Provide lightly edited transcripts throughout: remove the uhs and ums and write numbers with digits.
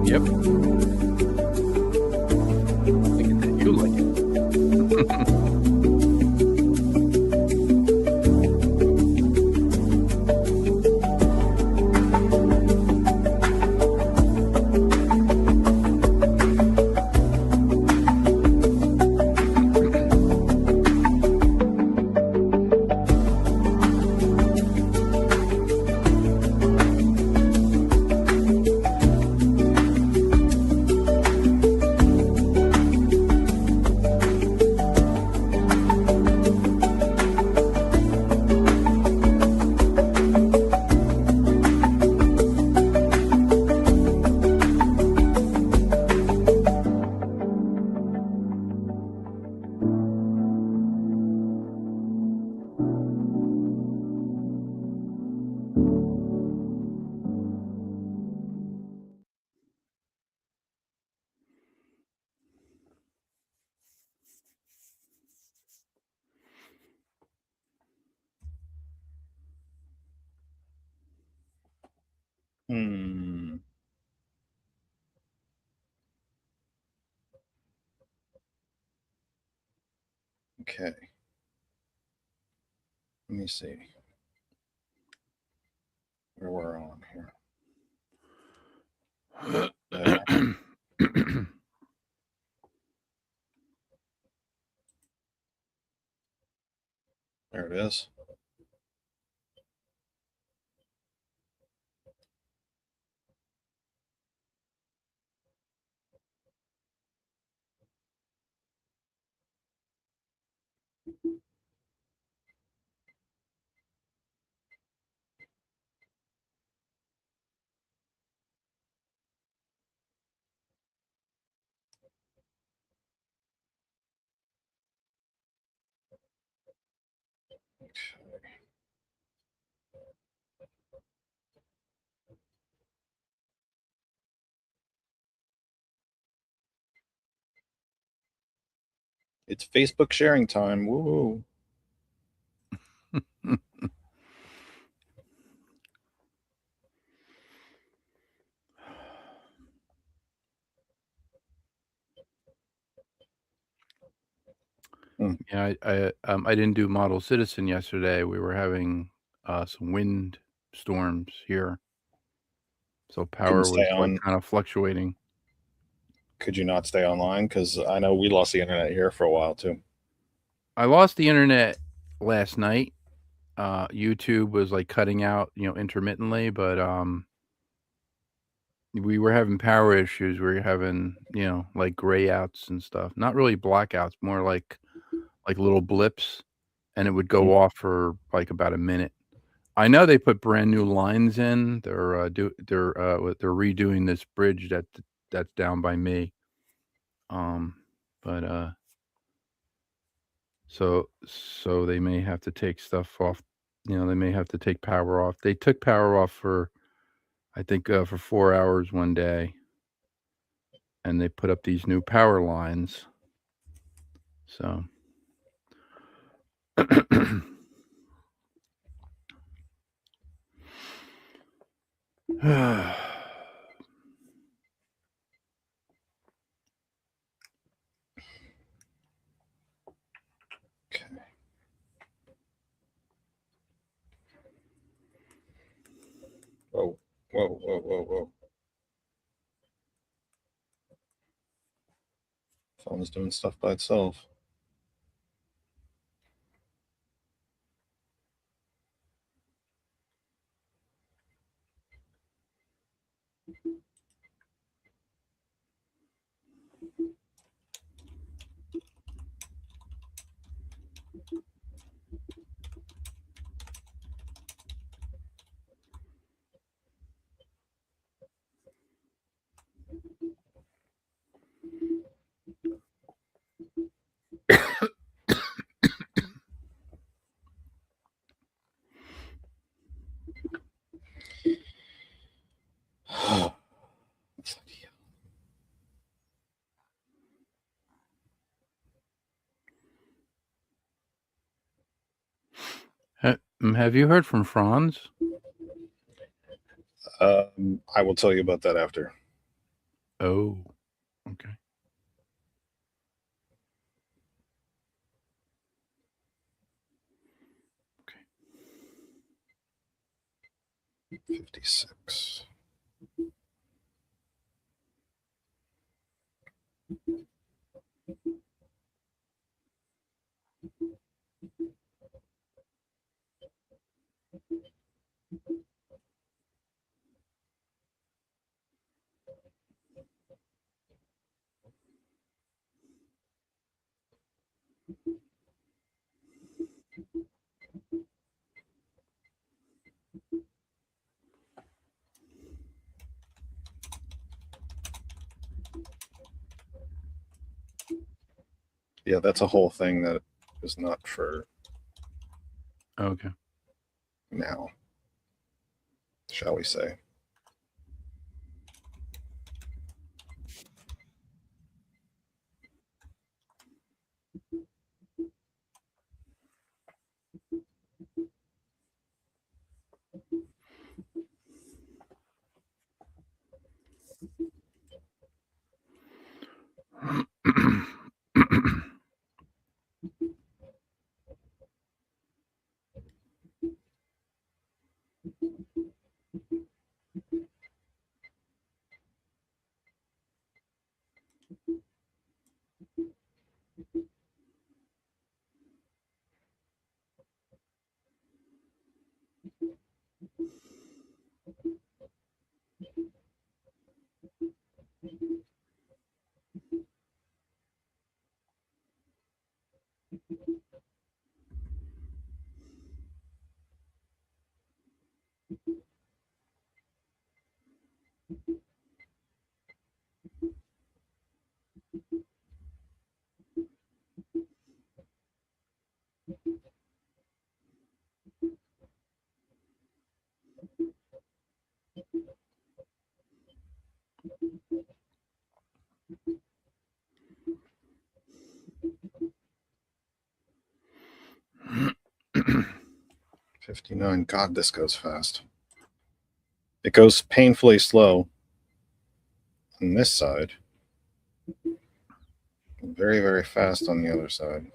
Yep. Thinking that you like it. Okay. Let me see where we're on here. There. There it is. It's Facebook sharing time. Woo! Yeah, I didn't do Model Citizen yesterday. We were having some wind storms here, so power stay was like on. kind of fluctuating. Could you not stay online? Because I know we lost the internet here for a while too. I lost the internet last night. YouTube was like cutting out, intermittently, but we were having power issues. We were having, like gray outs and stuff. Not really blackouts, more like little blips, and it would go off for like about a minute. I know they put brand new lines in. They're redoing this bridge that's down by me. But so they may have to take stuff off. They may have to take power off. They took power off for, I think, for 4 hours one day, and they put up these new power lines. So. Okay. Whoa! Whoa! Whoa! Whoa! Whoa! Phone's doing stuff by itself. Have you heard from Franz? I will tell you about that after. Oh, okay. Okay. 56. Yeah, that's a whole thing that is not for Okay. now, shall we say. $59. God, this goes fast. It goes painfully slow on this side. Very, very fast on the other side.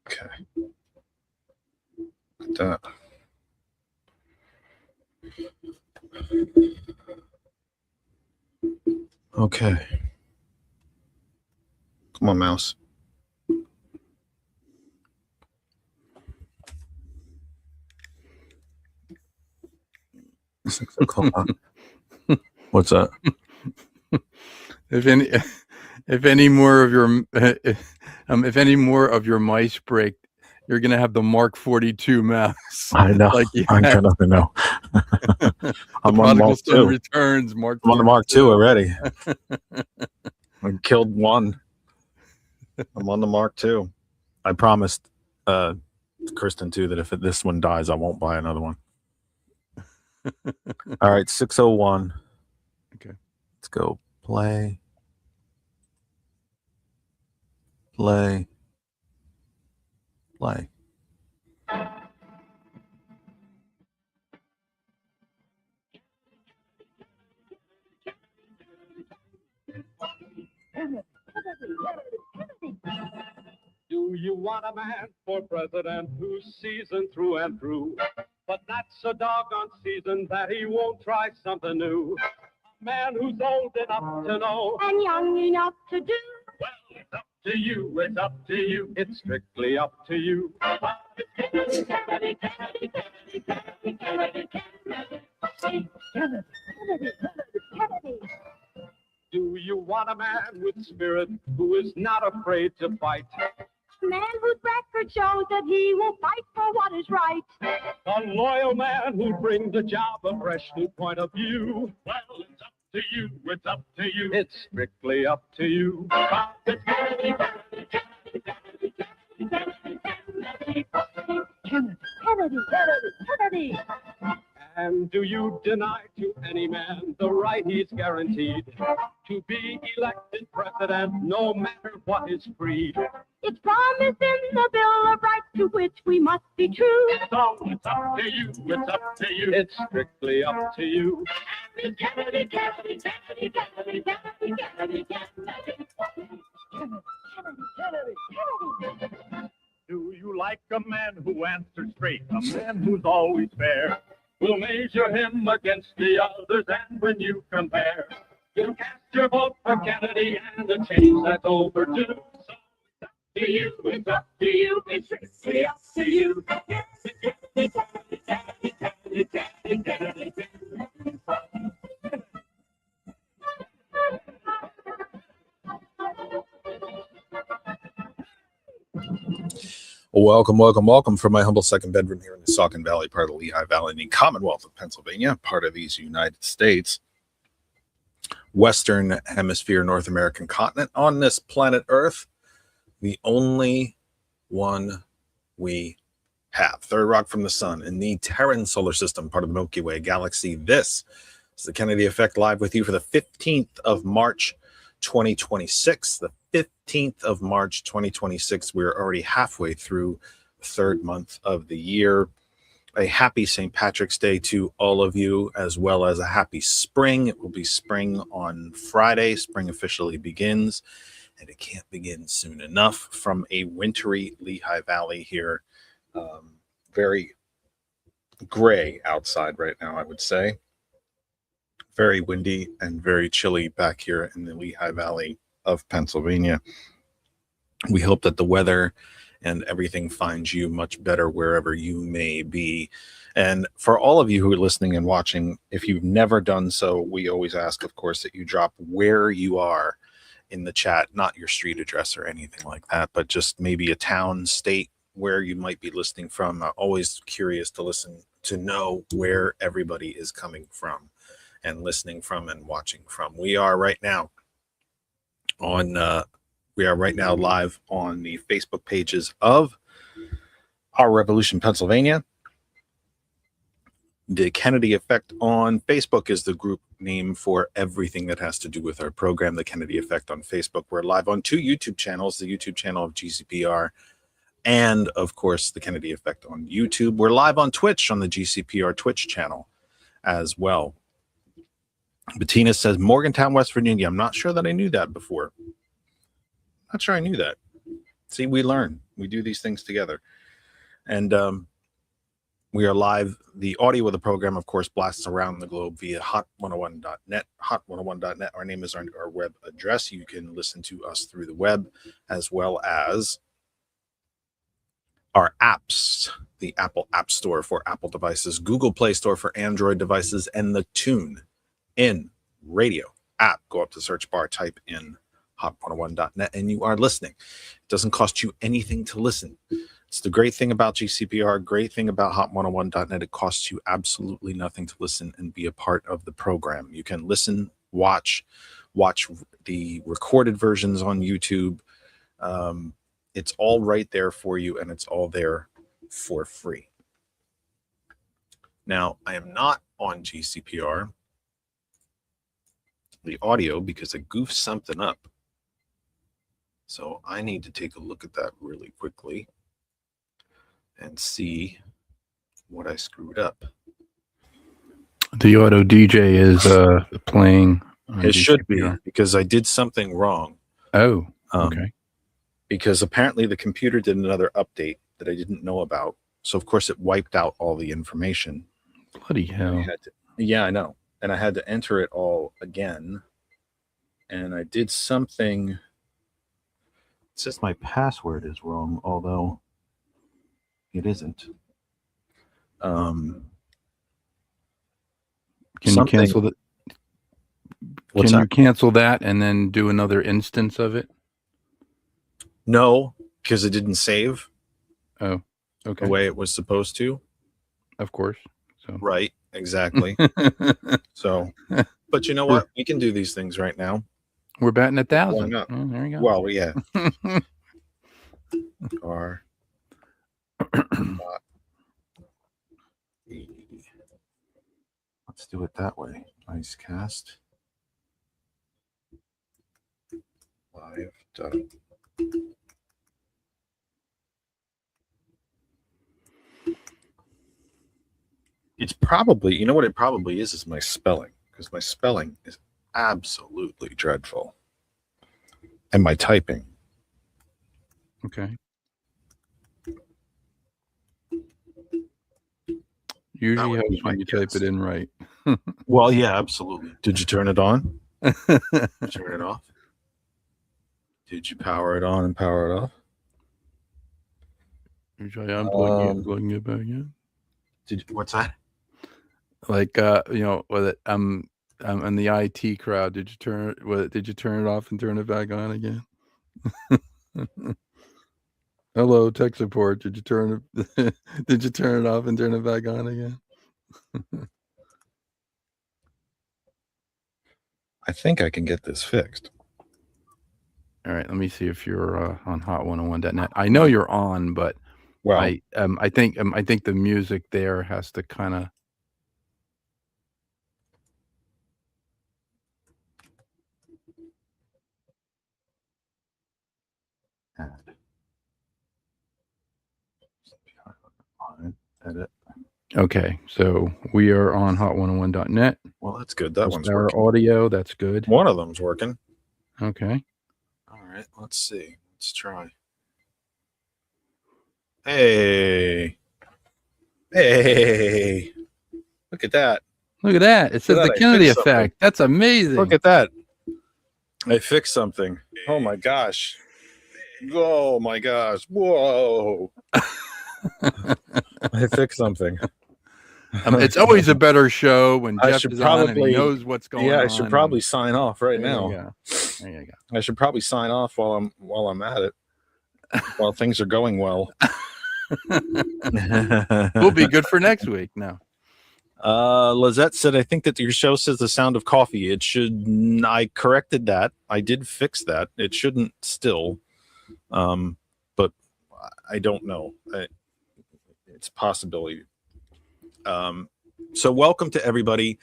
Okay. Look at that. Okay. Come on, mouse. What's that? If any more of your if any more of your mice break, you're gonna have the Mark 42 mouse. I know. Like you I'm had. gonna know. The I'm on Prodigal Mark Son 2. Returns. Mark. I'm on the Mark 2 42. already. I killed one. I'm on the Mark 2. I promised Kristen too that if this one dies, I won't buy another one. All right, 601. Okay. Let's go. Play. Play. Play. Do you want a man for president who's seasoned through and through, but not so doggone seasoned that he won't try something new? A man who's old enough to know and young enough to do. well, it's up to you. It's up to you. It's strictly up to you. Do you want a man with spirit who is not afraid to fight? A man whose record shows that he will fight for what is right. A loyal man who brings the job a fresh new point of view. Well, it's up to you. It's up to you. It's strictly up to you. Kennedy. And do you deny to any man the right he's guaranteed to be elected president, no matter what his creed? It's promised in the Bill of Rights to which we must be true. So it's up to you, it's up to you, it's strictly up to you. Kennedy. Do you like a man who answers straight, a man who's always fair? We'll measure him against the others, and when you compare, you'll cast your vote for Kennedy, and the change that's overdue. So it's up to you, it's up to you, it's strictly up to you. Welcome from my humble second bedroom here in the Saucon Valley, part of the Lehigh Valley, in the Commonwealth of Pennsylvania, part of these United States, Western Hemisphere, North American continent, on this planet Earth, the only one we have. Third rock from the sun in the Terran solar system, part of the Milky Way galaxy. This is the Kennedy Effect, live with you for the 15th of March, 2026. The 15th of March 2026. We're already halfway through the third month of the year. A happy St. Patrick's Day to all of you, as well as a happy spring. It will be spring on Friday. Spring officially begins, and it can't begin soon enough from a wintry Lehigh Valley here. Very gray outside right now, I would say. Very windy and very chilly back here in the Lehigh Valley of Pennsylvania. We hope that the weather and everything finds you much better wherever you may be. And for all of you who are listening and watching, if you've never done so, we always ask, of course, that you drop where you are in the chat, not your street address or anything like that, but just maybe a town, state, where you might be listening from. I'm always curious to know where everybody is coming from and listening from and watching from. We are right now live on the Facebook pages of Our Revolution Pennsylvania. The Kennedy Effect on Facebook is the group name for everything that has to do with our program, the Kennedy Effect on Facebook. We're live on two YouTube channels, the YouTube channel of GCPR and, of course, the Kennedy Effect on YouTube. We're live on Twitch on the GCPR Twitch channel as well. Bettina says, Morgantown, West Virginia. I'm not sure that I knew that before. Not sure I knew that. See, we learn. We do these things together. And we are live. The audio of the program, of course, blasts around the globe via hot101.net. Hot101.net. Our name is our web address. You can listen to us through the web, as well as our apps, the Apple App Store for Apple devices, Google Play Store for Android devices, and the TuneIn Radio app. Go up to the search bar, type in hot101.net, and you are listening. It doesn't cost you anything to listen. It's the great thing about GCPR, great thing about hot101.net. It costs you absolutely nothing to listen and be a part of the program. You can listen, watch the recorded versions on YouTube. It's all right there for you, and it's all there for free. Now, I am not on GCPR, the audio, because I goofed something up. So I need to take a look at that really quickly and see what I screwed up. The auto DJ is playing. It should be, because I did something wrong. Oh, okay. Because apparently the computer did another update that I didn't know about. So, of course, it wiped out all the information. Bloody hell. Yeah, I know. And I had to enter it all again. And I did something says my password is wrong, although it isn't. Can you Something- cancel that? What's Can that? you cancel that and then do another instance of it? No, because it didn't save Oh, okay. the way it was supposed to. Of course. So Right, exactly. So, but you know what? We can do these things right now. we're batting 1,000. not? Oh, there you go. Well, yeah. Or let's do it that way. Nice cast. Live. It's probably, you know what it probably is my spelling, because my spelling is absolutely dreadful. And my typing. Okay. Usually would be helps when my you type guess. it in right. Well, yeah, absolutely. Did you turn it on? Turn it off? Did you power it on and power it off? Usually unplugging it and Um, plugging it back in. What's that? Like with it, I'm in the IT crowd. Did you turn it off and turn it back on again? Hello, tech support. Did you turn it did you turn it off and turn it back on again? I think I can get this fixed. All right, let me see if you're on hot101.net. I know you're on, but Well, I think the music there has to kind of. edit. Okay, so we are on hot101.net. Well, that's good. That one's Our working. audio, that's good. One of them's working. Okay. All right, let's see. Let's try. Hey. Look at that. Look at that. It says that, the I Kennedy fixed something. effect. That's amazing. Look at that. I fixed something. Oh my gosh. Oh my gosh. Whoa. I fixed something. It's always a better show when I Jeff should is on and he probably- knows what's going on. Yeah, I should probably sign off right There you now. go. There you go. I should probably sign off while I'm at it. While things are going well. We'll be good for next week now. Lizette said, I think that your show says the sound of coffee. It should. I corrected that. I did fix that. It shouldn't still. But I don't know. It's a possibility. So welcome to everybody.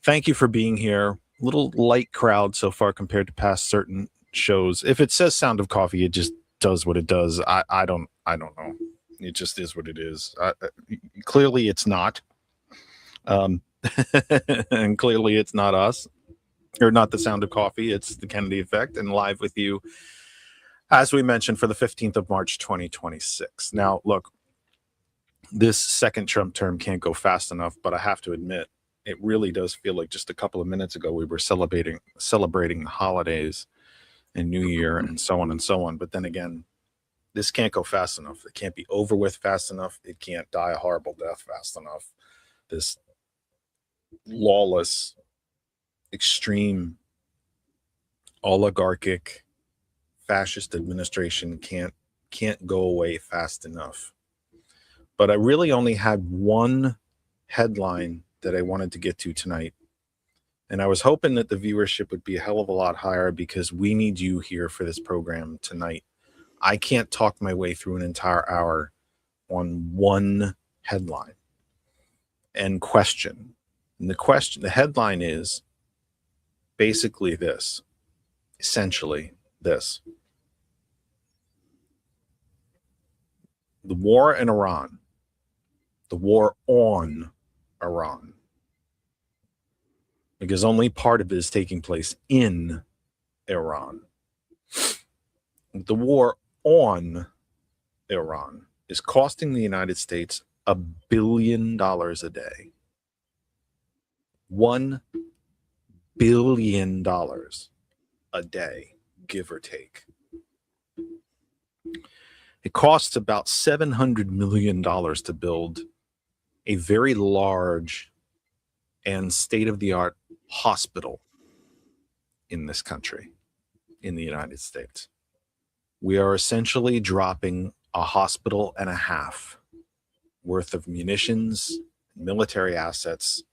Thank you for being here. Little light crowd so far compared to past certain shows. If it says sound of coffee, it just does what it does. I don't know. It just is what it is. Clearly it's not. And clearly it's not us, or not the sound of coffee. It's the Kennedy effect, and live with you, as we mentioned, for the 15th of March, 2026. Now, look, this second Trump term can't go fast enough, but I have to admit, it really does feel like just a couple of minutes ago we were celebrating the holidays and New Year and so on and so on. But then again, this can't go fast enough. It can't be over with fast enough. It can't die a horrible death fast enough. This lawless, extreme, oligarchic, fascist administration can't go away fast enough. But I really only had one headline that I wanted to get to tonight. And I was hoping that the viewership would be a hell of a lot higher, because we need you here for this program tonight. I can't talk my way through an entire hour on one headline and question. And the headline is basically this, essentially this. The war in Iran, the war on Iran, because only part of it is taking place in Iran. The war on Iran is costing the United States $1 billion a day. $1 billion a day, give or take. It costs about $700 million to build a very large and state-of-the-art hospital in this country, in the United States. We are essentially dropping a hospital and a half worth of munitions, military assets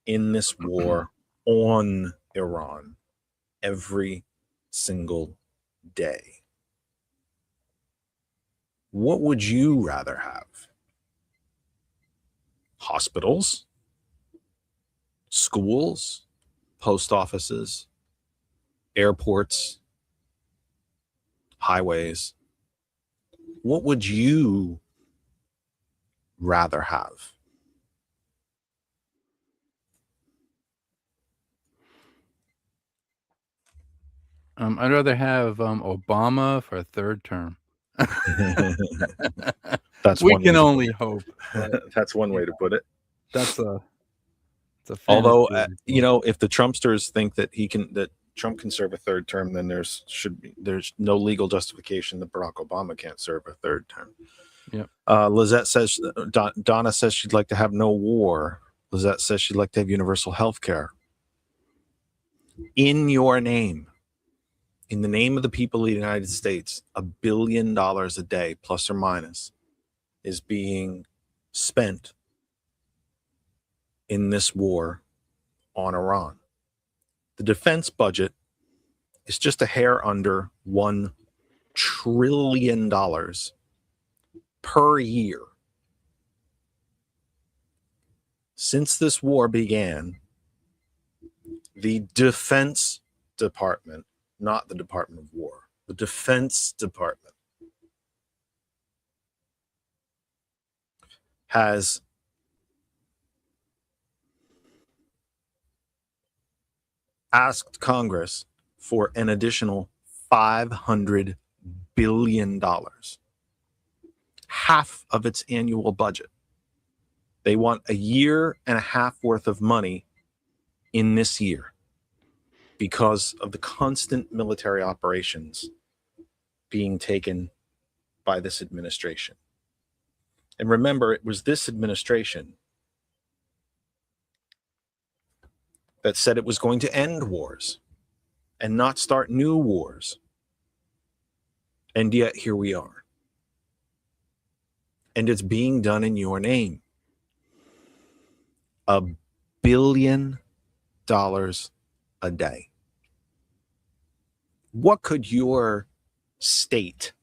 in this war on Iran every single day. What would you rather have? Hospitals, schools, post offices, airports, highways? What would you rather have? I'd rather have Obama for a third term. That's We one can way to only put hope. it. That's one way to put it. That's a Although, fantasy. if the Trumpsters think that Trump can serve a third term, then there's no legal justification that Barack Obama can't serve a third term. Yep. Lizette says, Donna says she'd like to have no war. Lizette says she'd like to have universal health care. In your name, in the name of the people of the United States, $1 billion a day, plus or minus, is being spent in this war on Iran. The defense budget is just a hair under $1 trillion per year. Since this war began, the Defense Department, not the Department of War, the Defense Department has asked Congress for an additional $500 billion, half of its annual budget. They want a year and a half worth of money in this year because of the constant military operations being taken by this administration. And remember, it was this administration that said it was going to end wars and not start new wars. And yet here we are. And it's being done in your name. $1 billion a day. What could your state,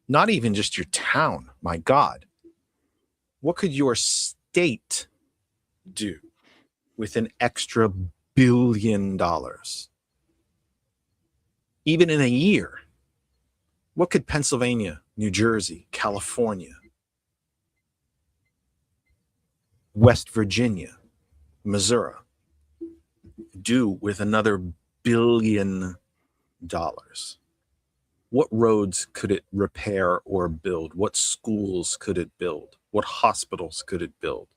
not even just your town, my God, what could your state do with an extra $1 billion? Even in a year, what could Pennsylvania, New Jersey, California, West Virginia, Missouri do with another $1 billion? What roads could it repair or build? What schools could it build? What hospitals could it build?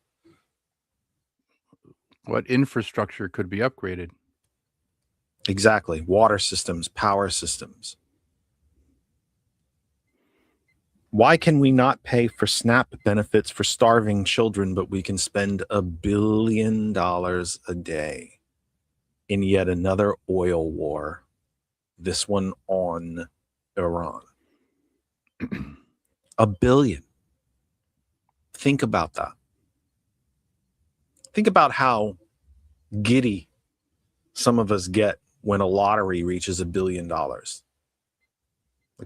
What infrastructure could be upgraded? Exactly. Water systems, power systems. Why can we not pay for SNAP benefits for starving children, but we can spend $1 billion a day in yet another oil war, this one on Iran? $1 billion. Think about that. Think about how giddy some of us get when a lottery reaches $1 billion. Like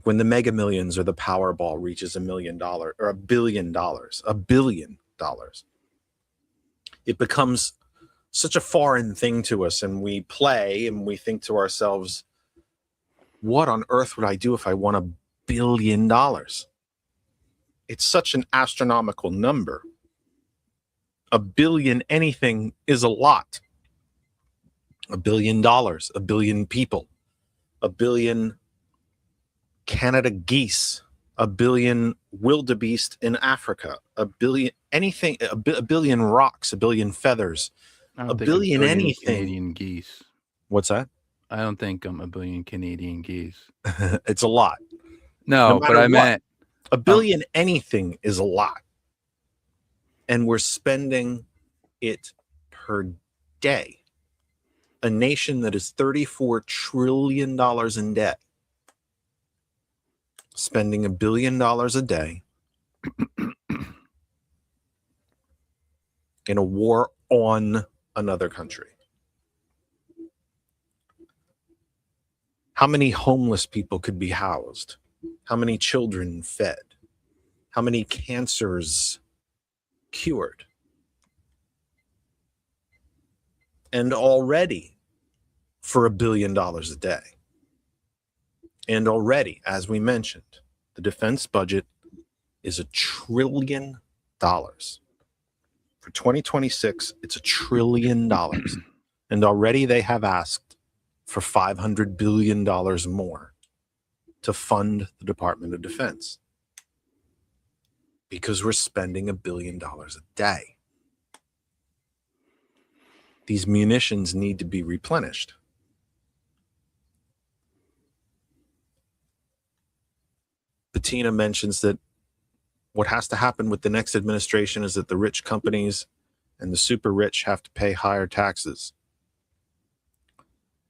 when the Mega Millions or the Powerball reaches $1 million or $1 billion, $1 billion. It becomes such a foreign thing to us, and we play and we think to ourselves, what on earth would I do if I won $1 billion? It's such an astronomical number. $1 billion anything is a lot. $1 billion, 1 billion people, 1 billion Canada geese, 1 billion wildebeest in Africa, 1 billion anything, a billion rocks, 1 billion feathers, I don't a think billion anything. Canadian geese. What's that? I don't think 1 billion Canadian geese. It's a lot. No, but matter I what. meant A billion anything is a lot. And we're spending it per day. A nation that is $34 trillion in debt, spending $1 billion a day in a war on another country. How many homeless people could be housed? How many children fed? How many cancers cured? And already for $1 billion a day. And already, as we mentioned, the defense budget is $1 trillion. For 2026, it's $1 trillion. And already they have asked for $500 billion more to fund the Department of Defense. Because we're spending $1 billion a day. These munitions need to be replenished. Bettina mentions that what has to happen with the next administration is that the rich companies and the super rich have to pay higher taxes.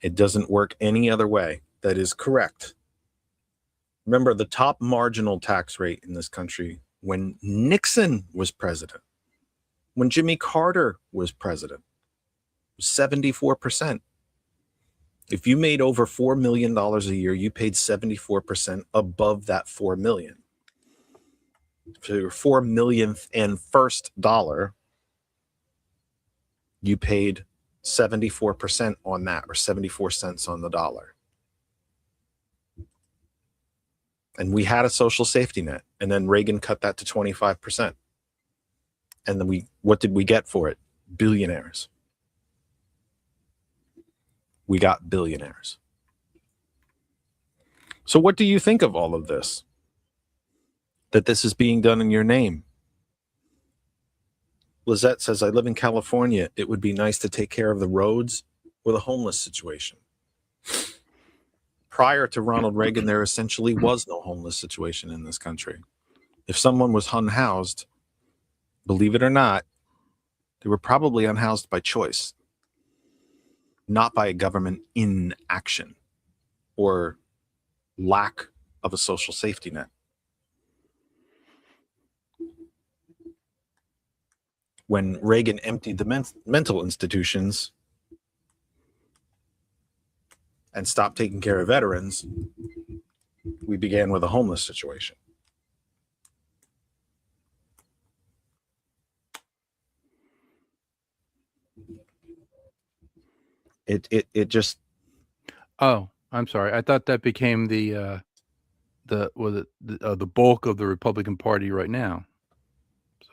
It doesn't work any other way. That is correct. Remember, the top marginal tax rate in this country when Nixon was president, when Jimmy Carter was president, was 74%. If you made over $4 million a year, you paid 74% above that $4 million. For your 4 millionth and first dollar, you paid 74% on that, or 74 cents on the dollar. And we had a social safety net, and then Reagan cut that to 25%. And then what did we get for it? Billionaires. We got billionaires. So what do you think of all of this? That this is being done in your name? Lizette says, I live in California. It would be nice to take care of the roads or the homeless situation. Prior to Ronald Reagan, there essentially was no homeless situation in this country. If someone was unhoused, believe it or not, they were probably unhoused by choice, not by a government inaction or lack of a social safety net. When Reagan emptied the mental institutions and stopped taking care of veterans, we began with a homeless situation. It just. Oh, I'm sorry. I thought that became the bulk of the Republican Party right now.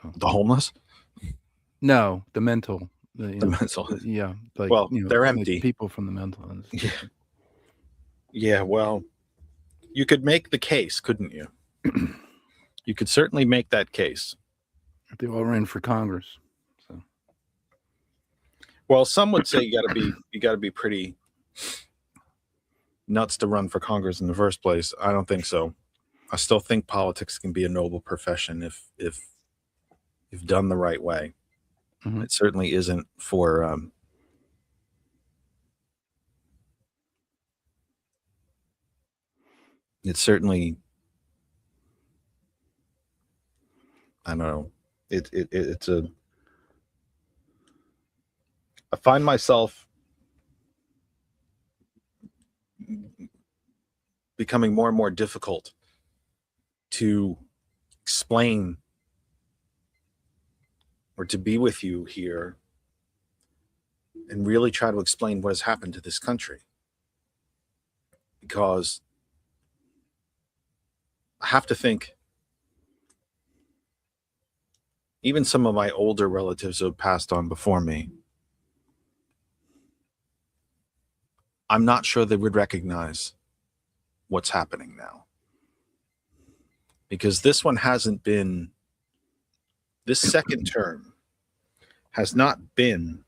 So The homeless? no, the mental. The mental. Yeah, like, Well, they're empty. Like people from the mental institution. Yeah, well, you could make the case, couldn't you? You could certainly make that case. They all ran for Congress. So, well, some would say you got to be pretty nuts to run for Congress in the first place. I don't think so. I still think politics can be a noble profession if done the right way. Mm-hmm. It certainly isn't for it's certainly, I don't know. It's a. I find myself becoming more and more difficult to explain or to be with you here and really try to explain what has happened to this country. Because I have to think, even some of my older relatives who have passed on before me, I'm not sure they would recognize what's happening now. Because this second term has not been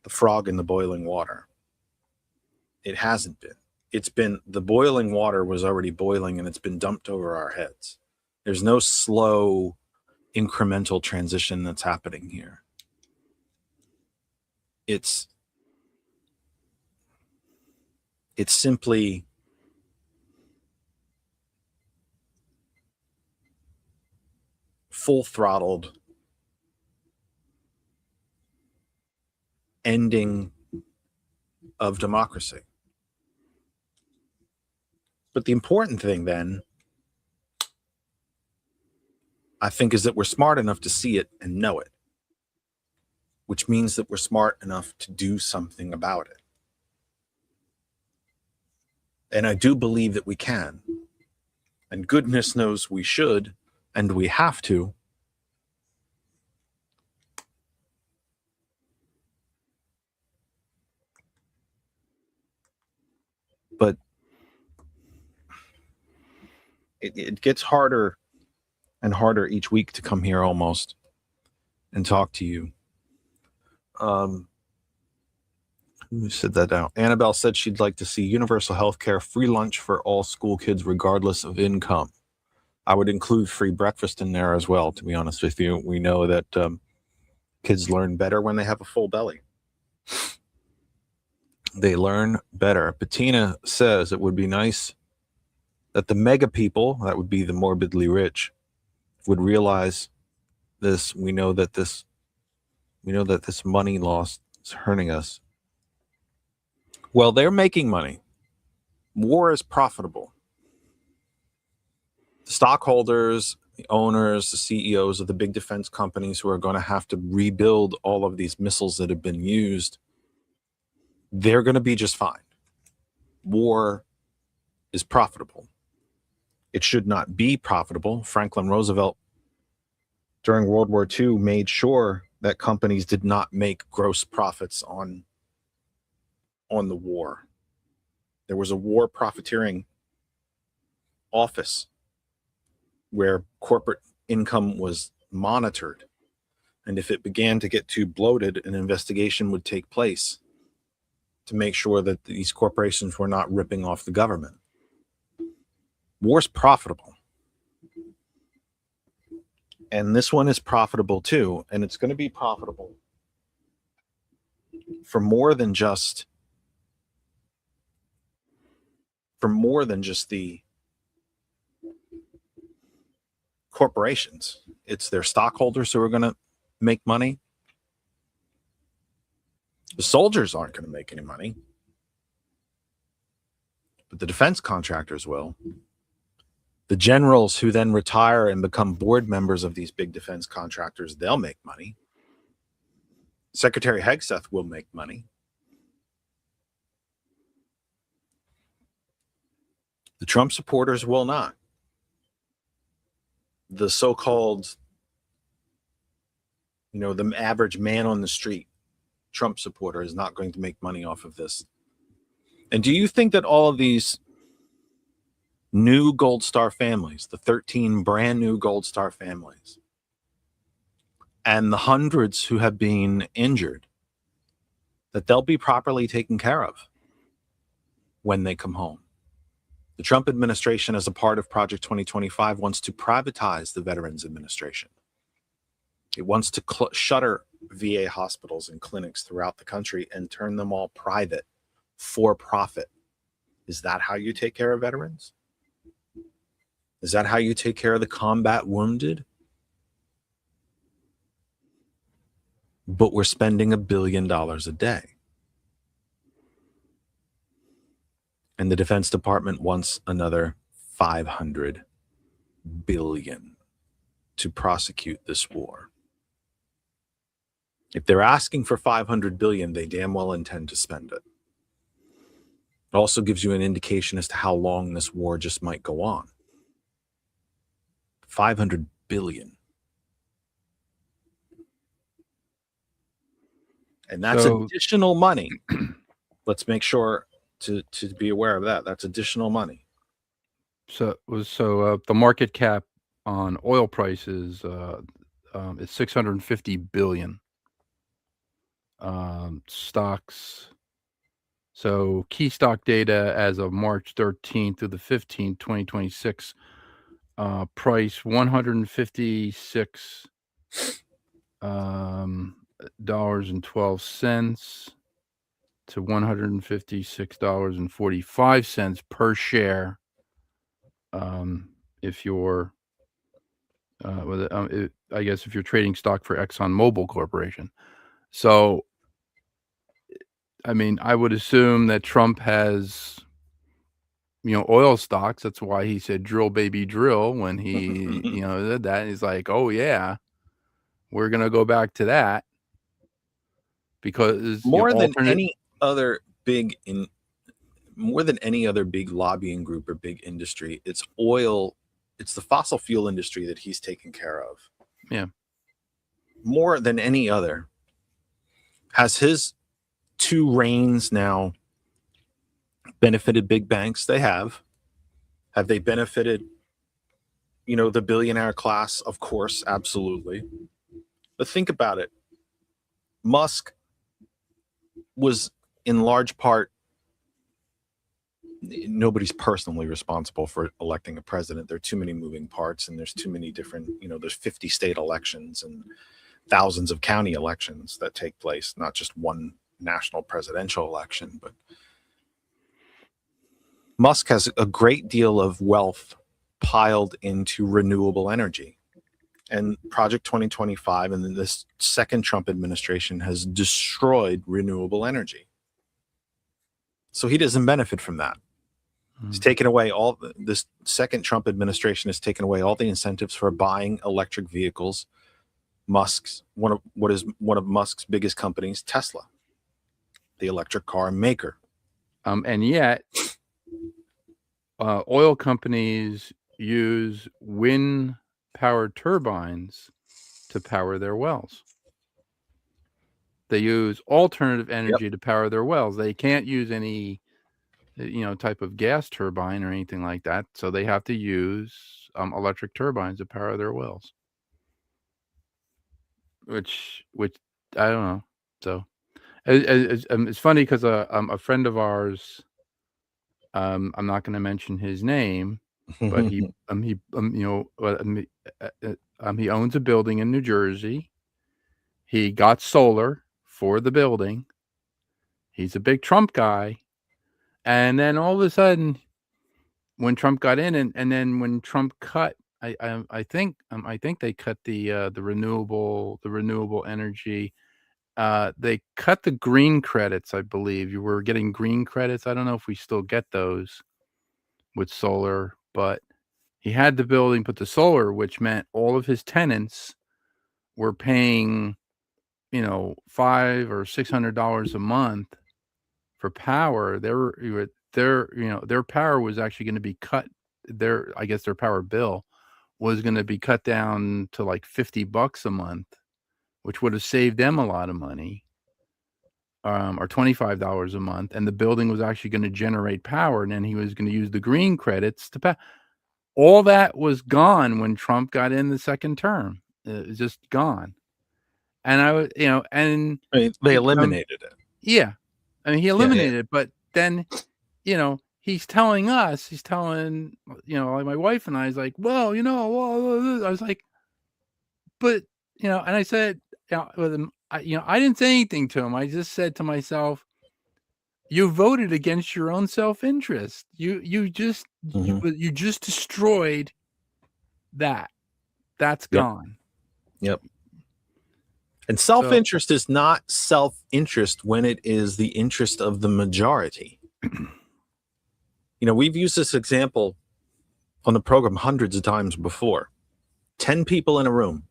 the frog in the boiling water. It hasn't been. the boiling water was already boiling and it's been dumped over our heads. There's no slow incremental transition that's happening here. It's simply full throttled ending of democracy. But the important thing then, I think, is that we're smart enough to see it and know it, which means that we're smart enough to do something about it. And I do believe that we can. And goodness knows we should, and we have to. But it gets harder and harder each week to come here almost and talk to you. Who said that out? Annabelle said she'd like to see universal health care, free lunch for all school kids regardless of income. I would include free breakfast in there as well, to be honest with you. We know that kids learn better when they have a full belly. They learn better. Bettina says it would be nice that the mega people, that would be the morbidly rich, would realize this. We know that this money loss is hurting us. Well, they're making money. War is profitable. The stockholders, the owners, the CEOs of the big defense companies who are going to have to rebuild all of these missiles that have been used, they're going to be just fine. War is profitable. It should not be profitable. Franklin Roosevelt, during World War II, made sure that companies did not make gross profits on the war. There was a war profiteering office where corporate income was monitored. And if it began to get too bloated, an investigation would take place to make sure that these corporations were not ripping off the government. War's profitable. And this one is profitable too. And it's going to be profitable for more than just the corporations. It's their stockholders who are going to make money. The soldiers aren't going to make any money, but the defense contractors will. The generals who then retire and become board members of these big defense contractors, they'll make money. Secretary Hegseth will make money. The Trump supporters will not. The so-called, the average man on the street Trump supporter is not going to make money off of this. And do you think that all of these new Gold Star families, the 13 brand new Gold Star families, and the hundreds who have been injured, that they'll be properly taken care of when they come home? The Trump administration, as a part of Project 2025, wants to privatize the Veterans Administration. It wants to shutter VA hospitals and clinics throughout the country and turn them all private, for profit. Is that how you take care of veterans? Is that how you take care of the combat wounded? But we're spending $1 billion a day. And the Defense Department wants another $500 billion to prosecute this war. If they're asking for $500 billion, they damn well intend to spend it. It also gives you an indication as to how long this war just might go on. $500 billion. And that's additional money. Let's make sure to be aware of that. That's additional money. So the market cap on oil prices is $650 billion. Stocks So key stock data as of March 13th through the 15th, 2026, price $156 dollars and 12 cents to $156.45 per share. If you're I guess if you're trading stock for ExxonMobil Corporation. So I mean, I would assume that Trump has, oil stocks. That's why he said drill baby drill when he, did that. He's like, "Oh yeah, we're going to go back to that." Because more than any other big lobbying group or big industry, it's oil. It's the fossil fuel industry that he's taken care of. Yeah. More than any other. Has his two reigns now benefited big banks? They have. Have they benefited, the billionaire class? Of course, absolutely. But think about it. Musk was in large part, nobody's personally responsible for electing a president. There are too many moving parts, and there's too many different, there's 50 state elections and thousands of county elections that take place, not just one national presidential election. But Musk has a great deal of wealth piled into renewable energy. And Project 2025 and this second Trump administration has destroyed renewable energy. So he doesn't benefit from that. He's taken away this second Trump administration has taken away all the incentives for buying electric vehicles. One of Musk's biggest companies, Tesla, the electric car maker. And yet, oil companies use wind-powered turbines to power their wells. They use alternative energy to power their wells. They can't use any type of gas turbine or anything like that. So they have to use electric turbines to power their wells. Which I don't know. So it's funny because a friend of ours, I'm not going to mention his name, but he owns a building in New Jersey. He got solar for the building. He's a big Trump guy. And then all of a sudden, when Trump got in, and then when Trump cut, I think they cut the renewable energy. They cut the green credits. I believe you were getting green credits. I don't know if we still get those with solar, but he had the building put the solar, which meant all of his tenants were paying, $500 or $600 a month for power. Their power was actually going to be cut. Their power bill was going to be cut down to like $50 a month, which would have saved them a lot of money, or $25 a month. And the building was actually going to generate power, and then he was going to use the green credits to all that was gone when Trump got in the second term. It was just gone. And and they eliminated it. Yeah. I mean, he eliminated it, but then, he's telling like my wife and I, is like, well, I was like, but, and I said, with him, I didn't say anything to him. I just said to myself, you voted against your own self-interest. You just destroyed that. That's gone. Yep. And self-interest is not self-interest when it is the interest of the majority. We've used this example on the program hundreds of times before. 10 people in a room,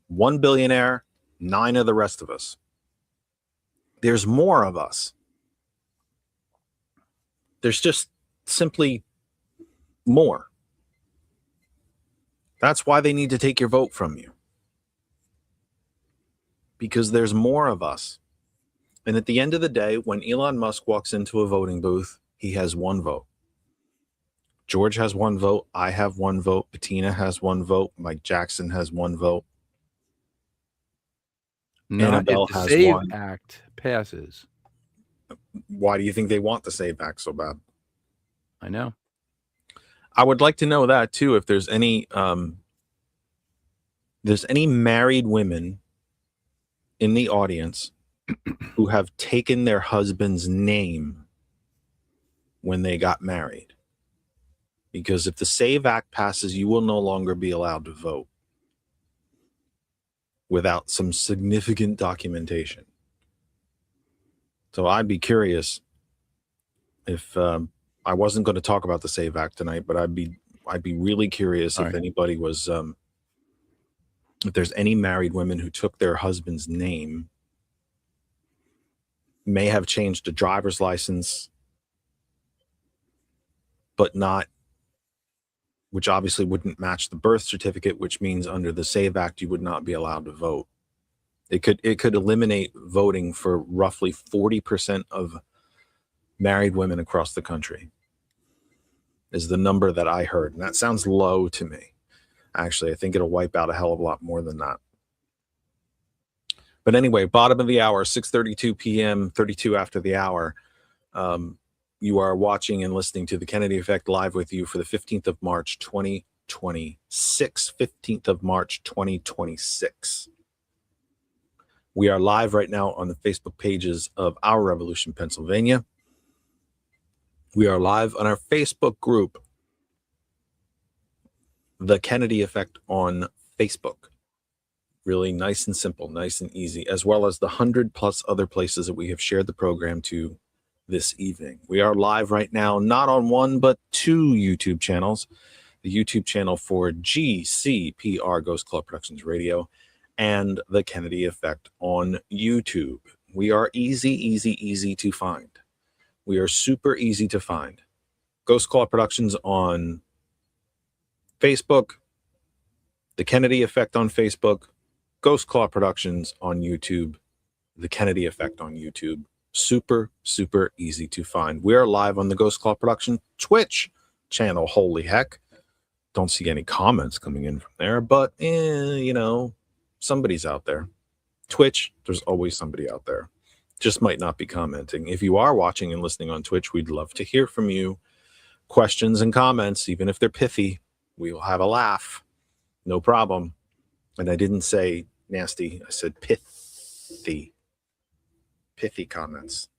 1 billionaire, 9 of the rest of us. There's more of us. There's just simply more. That's why they need to take your vote from you. Because there's more of us. And at the end of the day, when Elon Musk walks into a voting booth, he has one vote. George has one vote. I have one vote. Bettina has one vote. Mike Jackson has one vote. Not Annabelle if the has SAVE one. Act passes. Why do you think they want the SAVE Act so bad? I know. I would like to know that too. If there's any married women in the audience who have taken their husband's name when they got married. Because if the SAVE Act passes, you will no longer be allowed to vote without some significant documentation. So I'd be curious if I wasn't going to talk about the SAVE Act tonight, but I'd be really curious if anybody was if there's any married women who took their husband's name, may have changed a driver's license, but not, which obviously wouldn't match the birth certificate, which means under the SAVE Act, you would not be allowed to vote. It could eliminate voting for roughly 40% of married women across the country, is the number that I heard. And that sounds low to me. Actually, I think it'll wipe out a hell of a lot more than that. But anyway, bottom of the hour, 6:32 p.m., 32 after the hour. You are watching and listening to The Kennedy Effect live with you for the 15th of March, 2026. 15th of March, 2026. We are live right now on the Facebook pages of Our Revolution, Pennsylvania. We are live on our Facebook group, The Kennedy Effect on Facebook. Really nice and simple, nice and easy, as well as the 100+ other places that we have shared the program to this evening. We are live right now, not on one, but two YouTube channels. The YouTube channel for GCPR, Ghost Club Productions Radio, and The Kennedy Effect on YouTube. We are easy to find. We are super easy to find. Ghost Club Productions on Facebook, The Kennedy Effect on Facebook, Ghost Claw Productions on YouTube, The Kennedy Effect on YouTube. Super easy to find. We are live on the Ghost Claw Production Twitch channel. Holy heck. Don't see any comments coming in from there, but somebody's out there. Twitch, there's always somebody out there. Just might not be commenting. If you are watching and listening on Twitch, we'd love to hear from you. Questions and comments, even if they're pithy, we will have a laugh. No problem. And I didn't say nasty. I said pithy. Pithy comments.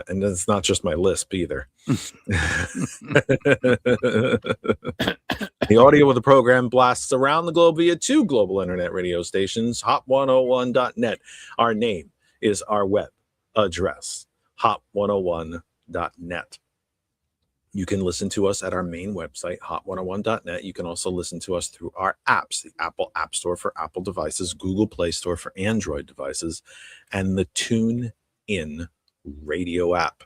And that's not just my lisp either. The audio of the program blasts around the globe via 2 global internet radio stations, hop101.net. Our name is our web address, hop101.net. You can listen to us at our main website, hot101.net. You can also listen to us through our apps, the Apple App Store for Apple devices, Google Play Store for Android devices, and the TuneIn radio app.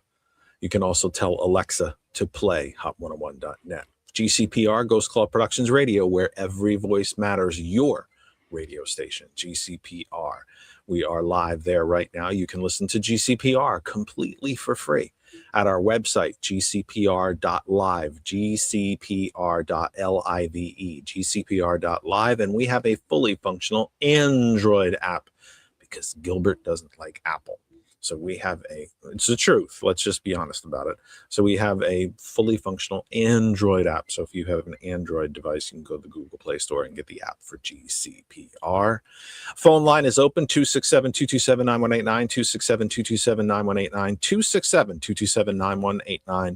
You can also tell Alexa to play hot101.net. GCPR, Ghost Claw Productions Radio, where every voice matters, your radio station, GCPR. We are live there right now. You can listen to GCPR completely for free at our website, gcpr.live, gcpr.live, gcpr.live, and we have a fully functional Android app because Gilbert doesn't like Apple. So we have it's the truth. Let's just be honest about it. So we have a fully functional Android app. So if you have an Android device, you can go to the Google Play Store and get the app for GCPR. Phone line is open, 267-227-9189, 267-227-9189,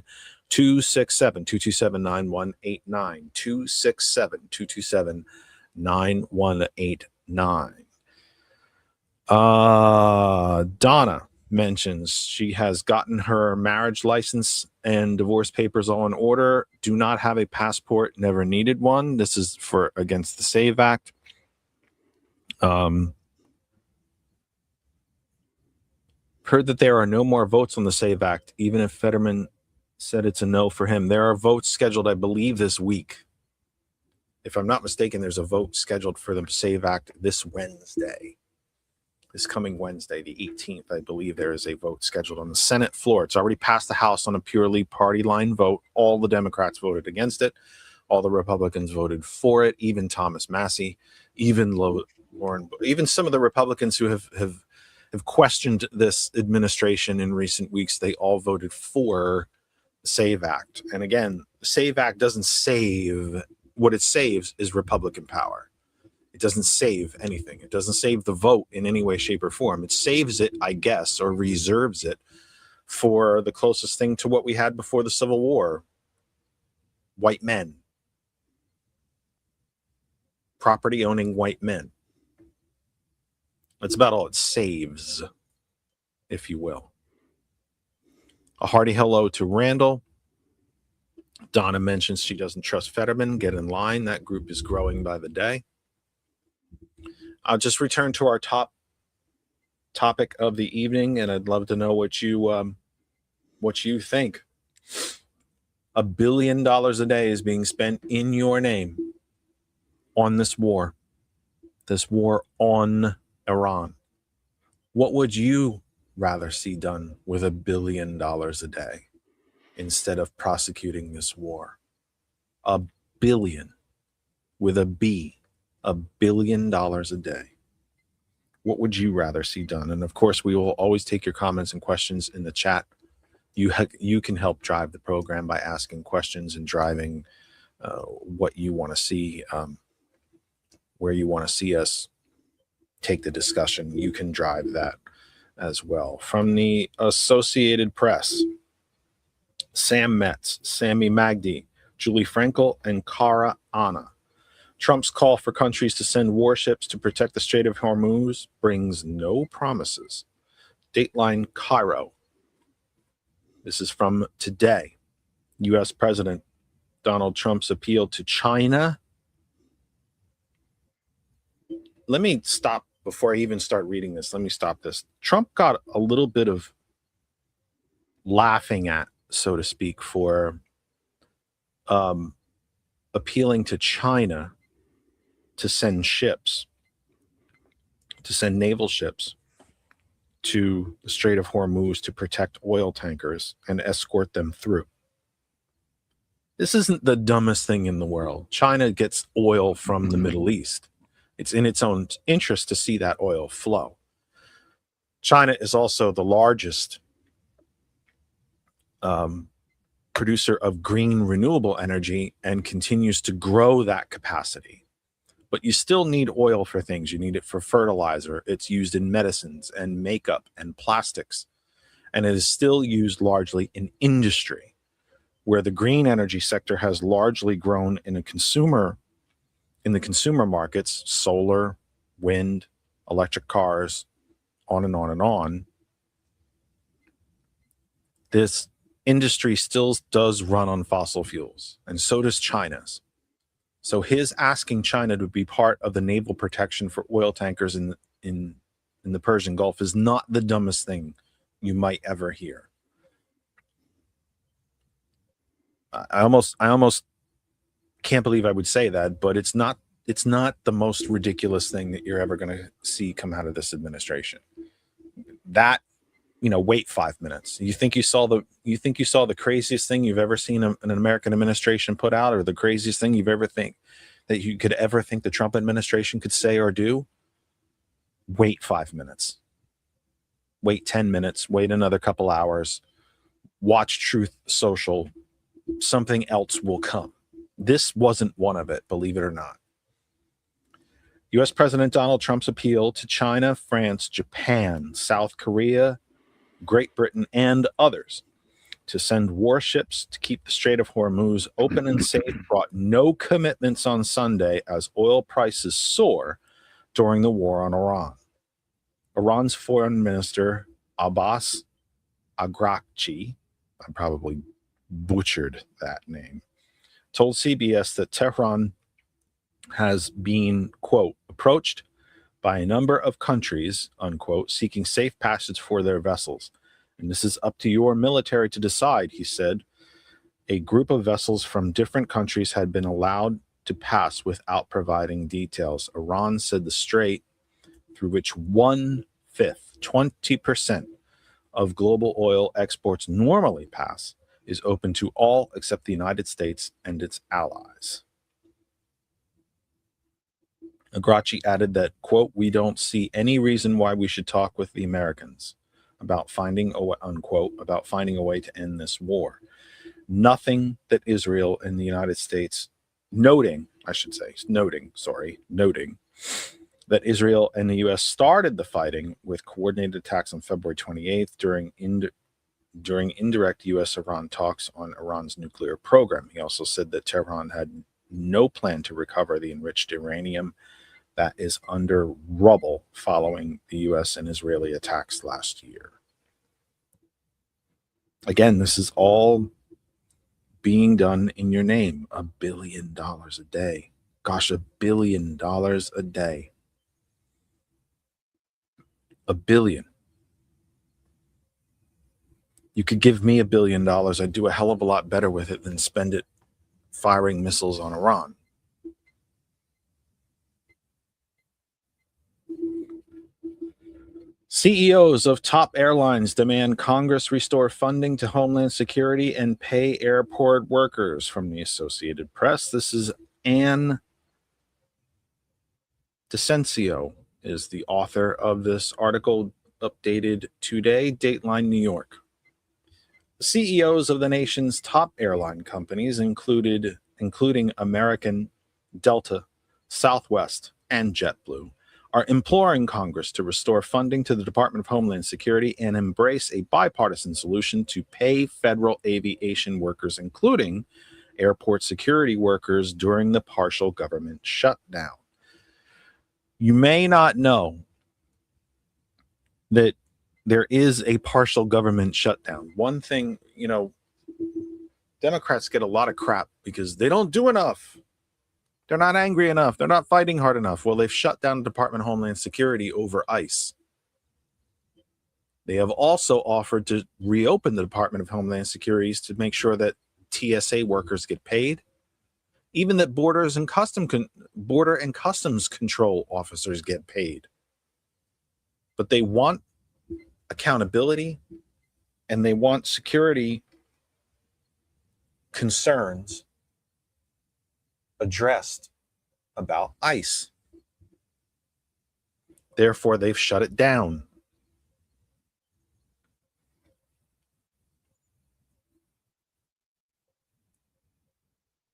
267-227-9189, 267-227-9189, 267-227-9189. Donna mentions she has gotten her marriage license and divorce papers all in order, do not have a passport, never needed one. This is for against the SAVE Act. Heard that there are no more votes on the SAVE Act, even if Fetterman said it's a no for him. There are votes scheduled, I believe, this week. If I'm not mistaken, there's a vote scheduled for the SAVE Act this Wednesday. This coming Wednesday, the 18th, I believe there is a vote scheduled on the Senate floor. It's already passed the House on a purely party line vote. All the Democrats voted against it. All the Republicans voted for it. Even Thomas Massey, even Lauren, even some of the Republicans who have have questioned this administration in recent weeks, they all voted for the SAVE Act. And again, the SAVE Act doesn't save. What it saves is Republican power. It doesn't save anything. It doesn't save the vote in any way, shape, or form. It saves it, I guess, or reserves it for the closest thing to what we had before the Civil War. White men. Property owning white men. That's about all it saves, if you will. A hearty hello to Randall. Donna mentions she doesn't trust Fetterman. Get in line. That group is growing by the day. I'll just return to our top topic of the evening, and I'd love to know what you think. $1 billion a day is being spent in your name on this war on Iran. What would you rather see done with $1 billion a day instead of prosecuting this war? $1 billion with a B, $1 billion a day. What would you rather see done? And of course, we will always take your comments and questions in the chat. You can help drive the program by asking questions and driving what you want to see, where you want to see us take the discussion. You can drive that as well. From the Associated Press, Sam Metz, Sami Magdi, Julie Frankel, and Kara Anna. Trump's call for countries to send warships to protect the Strait of Hormuz brings no promises. Dateline Cairo. This is from today. U.S. President Donald Trump's appeal to China. Let me stop before I even start reading this. Let me stop this. Trump got a little bit of laughing at, so to speak, for appealing to China to send ships, to send naval ships to the Strait of Hormuz to protect oil tankers and escort them through. This isn't the dumbest thing in the world. China gets oil from the Middle East. It's in its own interest to see that oil flow. China is also the largest producer of green renewable energy and continues to grow that capacity. But you still need oil for things. You need it for fertilizer. It's used in medicines and makeup and plastics. And it is still used largely in industry, where the green energy sector has largely grown in the consumer markets, solar, wind, electric cars, on and on and on. This industry still does run on fossil fuels, and so does China's. So his asking China to be part of the naval protection for oil tankers in the Persian Gulf is not the dumbest thing you might ever hear. I almost can't believe I would say that, but it's not the most ridiculous thing that you're ever going to see come out of this administration. That, wait 5 minutes. You think you saw the craziest thing you've ever seen an American administration put out, or the craziest thing you could ever think the Trump administration could say or do? Wait 5 minutes. Wait 10 minutes. Wait another couple hours. Watch Truth Social. Something else will come. This wasn't one of it, believe it or not. U.S. President Donald Trump's appeal to China, France, Japan, South Korea, Great Britain, and others to send warships to keep the Strait of Hormuz open and safe brought no commitments on Sunday as oil prices soar during the war on Iran. Iran's foreign minister, Abbas Araghchi, I probably butchered that name, told CBS that Tehran has been, quote, approached by a number of countries, unquote, seeking safe passage for their vessels. And this is up to your military to decide, he said. A group of vessels from different countries had been allowed to pass without providing details. Iran said the strait, through which 1/5, 20% of global oil exports normally pass, is open to all except the United States and its allies. Agrachi added that, quote, "We don't see any reason why we should talk with the Americans about finding a way, unquote, about finding a way to end this war. Nothing that Israel and the United States," noting that Israel and the U.S. started the fighting with coordinated attacks on February 28th during indirect U.S.-Iran talks on Iran's nuclear program. He also said that Tehran had no plan to recover the enriched uranium that is under rubble following the U.S. and Israeli attacks last year. Again, this is all being done in your name. $1 billion a day. Gosh, $1 billion a day. $1 billion. You could give me $1 billion. I'd do a hell of a lot better with it than spend it firing missiles on Iran. CEOs of top airlines demand Congress restore funding to Homeland Security and pay airport workers, from the Associated Press. This is Ann DeCencio is the author of this article, updated today, Dateline New York. The CEOs of the nation's top airline companies, including American, Delta, Southwest, and JetBlue, are imploring Congress to restore funding to the Department of Homeland Security and embrace a bipartisan solution to pay federal aviation workers, including airport security workers, during the partial government shutdown. You may not know that there is a partial government shutdown. One thing, Democrats get a lot of crap because they don't do enough. They're not angry enough. They're not fighting hard enough. Well, they've shut down the Department of Homeland Security over ICE. They have also offered to reopen the Department of Homeland Security to make sure that TSA workers get paid, even that border and customs control officers get paid. But they want accountability, and they want security concerns addressed about ICE. Therefore, they've shut it down.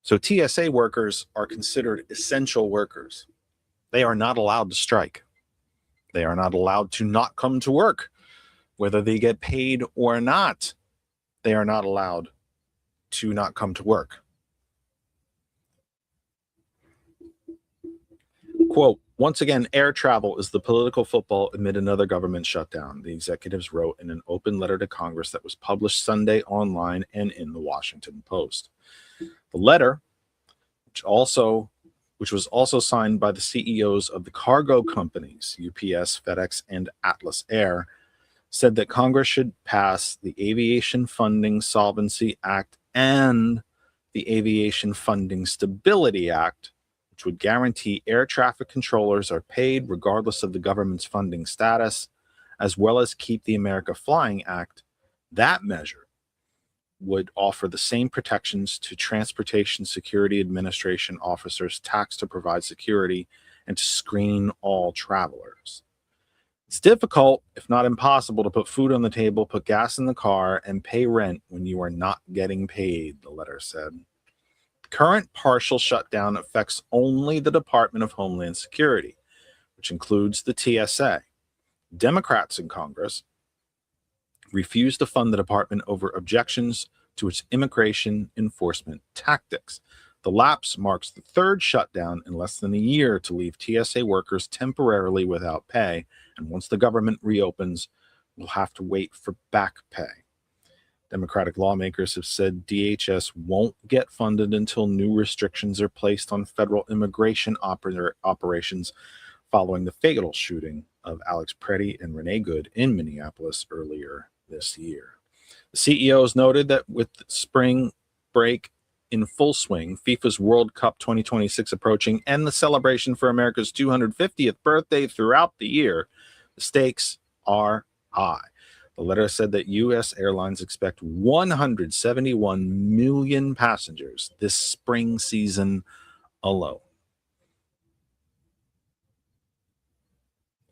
So TSA workers are considered essential workers. They are not allowed to strike. They are not allowed to not come to work, whether they get paid or not. They are not allowed to not come to work. Quote, "Once again, air travel is the political football amid another government shutdown," the executives wrote in an open letter to Congress that was published Sunday online and in the Washington Post. The letter, which was also signed by the CEOs of the cargo companies, UPS, FedEx, and Atlas Air, said that Congress should pass the Aviation Funding Solvency Act and the Aviation Funding Stability Act, which would guarantee air traffic controllers are paid regardless of the government's funding status, as well as keep the America Flying Act. That measure would offer the same protections to Transportation Security Administration officers taxed to provide security and to screen all travelers. It's difficult, if not impossible, to put food on the table, put gas in the car, and pay rent when you are not getting paid, the letter said. Current partial shutdown affects only the Department of Homeland Security, which includes the TSA. Democrats in Congress refused to fund the department over objections to its immigration enforcement tactics. The lapse marks the third shutdown in less than a year to leave TSA workers temporarily without pay, and once the government reopens, we'll have to wait for back pay. Democratic lawmakers have said DHS won't get funded until new restrictions are placed on federal immigration operations following the fatal shooting of Alex Preddy and Renee Good in Minneapolis earlier this year. The CEOs noted that with spring break in full swing, FIFA's World Cup 2026 approaching, and the celebration for America's 250th birthday throughout the year, the stakes are high. The letter said that U.S. airlines expect 171 million passengers this spring season alone.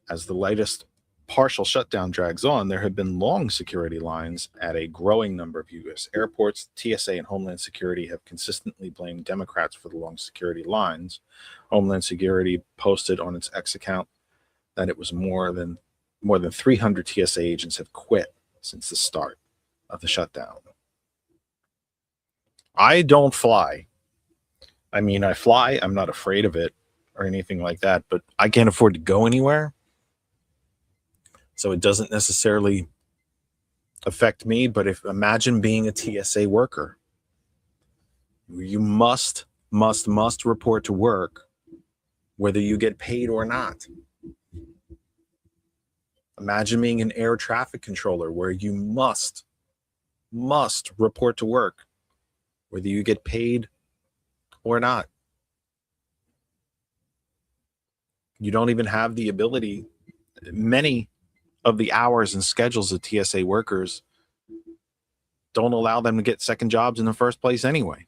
As the latest partial shutdown drags on, there have been long security lines at a growing number of U.S. airports. TSA and Homeland Security have consistently blamed Democrats for the long security lines. Homeland Security posted on its X account that it was more than 300 TSA agents have quit since the start of the shutdown. I don't fly. I mean, I fly. I'm not afraid of it or anything like that, but I can't afford to go anywhere. So it doesn't necessarily affect me. But imagine being a TSA worker. You must report to work whether you get paid or not. Imagine being an air traffic controller where you must report to work whether you get paid or not. You don't even have the ability. Many of the hours and schedules of TSA workers don't allow them to get second jobs in the first place anyway.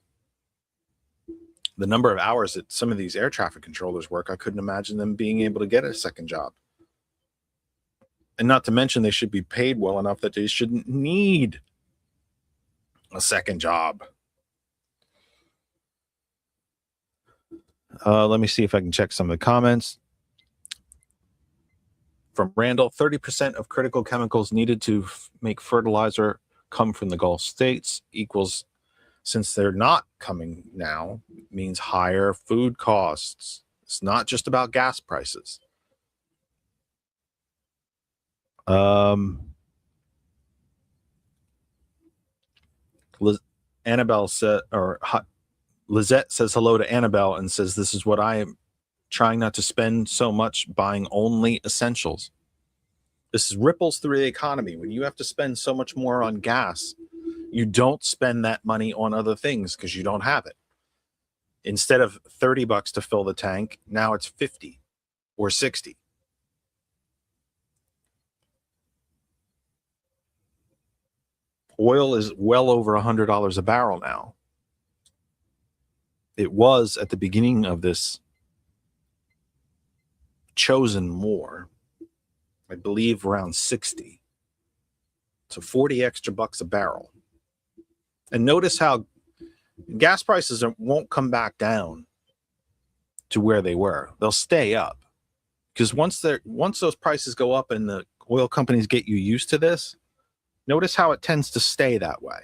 The number of hours that some of these air traffic controllers work, I couldn't imagine them being able to get a second job. And not to mention, they should be paid well enough that they shouldn't need a second job. Let me see if I can check some of the comments. From Randall, 30% of critical chemicals needed to make fertilizer come from the Gulf states equals, since they're not coming now, means higher food costs. It's not just about gas prices. Annabelle said, or Lizette says hello to Annabelle and says, this is what I am trying not to spend so much buying only essentials. This ripples through the economy. When you have to spend so much more on gas, you don't spend that money on other things because you don't have it. Instead of $30 to fill the tank, now it's 50 or 60. Oil is well over $100 a barrel now. It was at the beginning of this chosen war, I believe around 60. So 40 extra bucks a barrel. And notice how gas prices won't come back down to where they were. They'll stay up. Because once those prices go up and the oil companies get you used to this, notice how it tends to stay that way.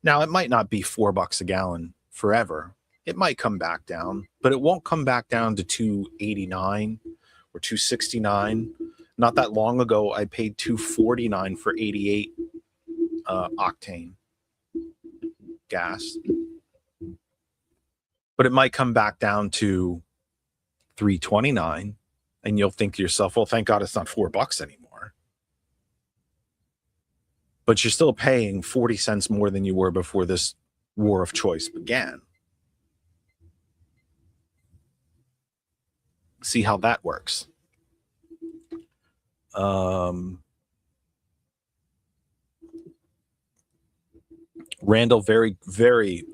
Now, it might not be $4 a gallon forever. It might come back down, but it won't come back down to $2.89 or $2.69. Not that long ago, I paid $2.49 for 88 octane gas. But it might come back down to $3.29, and you'll think to yourself, well, thank God it's not $4 anymore. But you're still paying 40 cents more than you were before this war of choice began. See how that works. Randall very, very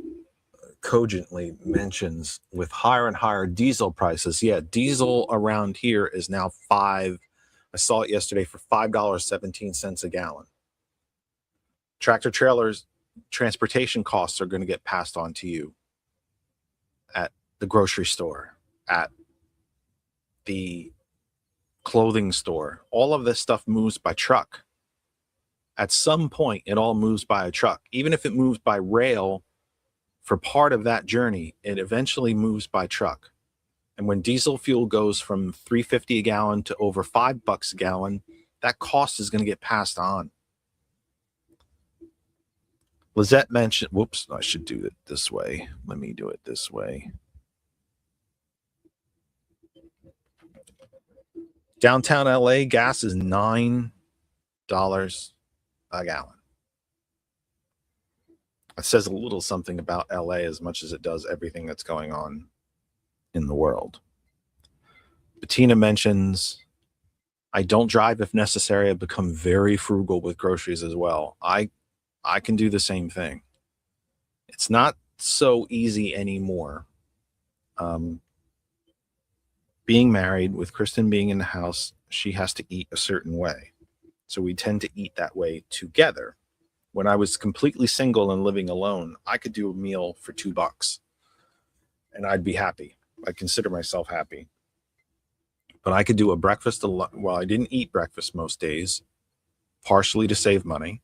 cogently mentions with higher and higher diesel prices. Yeah, diesel around here is now I saw it yesterday for $5.17 a gallon. Tractor trailers, transportation costs are going to get passed on to you at the grocery store, at the clothing store. All of this stuff moves by truck. At some point, it all moves by a truck. Even if it moves by rail for part of that journey, it eventually moves by truck. And when diesel fuel goes from $3.50 a gallon to over $5 a gallon, that cost is going to get passed on. Lizette mentioned, whoops, I should do it this way. Let me do it this way. Downtown LA, gas is $9 a gallon. It says a little something about LA as much as it does everything that's going on in the world. Bettina mentions, I don't drive if necessary. I've become very frugal with groceries as well. I can do the same thing. It's not so easy anymore. Being married, with Kristen being in the house, she has to eat a certain way. So we tend to eat that way together. When I was completely single and living alone, I could do a meal for $2 and I'd be happy. I consider myself happy. But I could do a breakfast. Well, I didn't eat breakfast most days, partially to save money.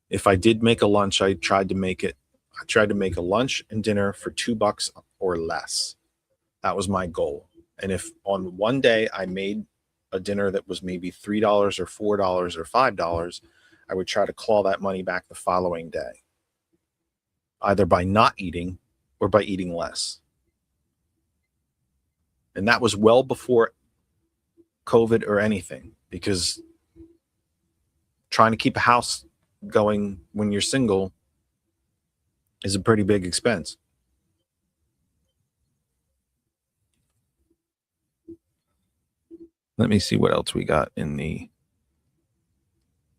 If I did make a lunch, I tried to make a lunch and dinner for $2 or less. That was my goal. And if on one day I made a dinner that was maybe $3 or $4 or $5, I would try to claw that money back the following day, either by not eating or by eating less. And that was well before COVID or anything, because trying to keep a house going when you're single is a pretty big expense. Let me see what else we got in the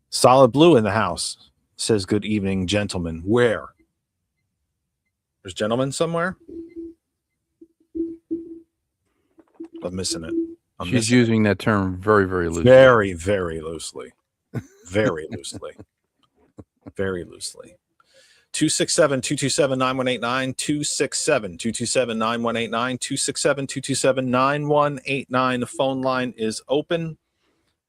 Solid Blue in the house. Says, good evening, gentlemen. Where? There's gentlemen somewhere? I'm missing it. She's using that term very, very loosely. Very, very loosely. Very loosely. Very loosely. 267-227-9189, 267-227-9189, 267-227-9189. The phone line is open,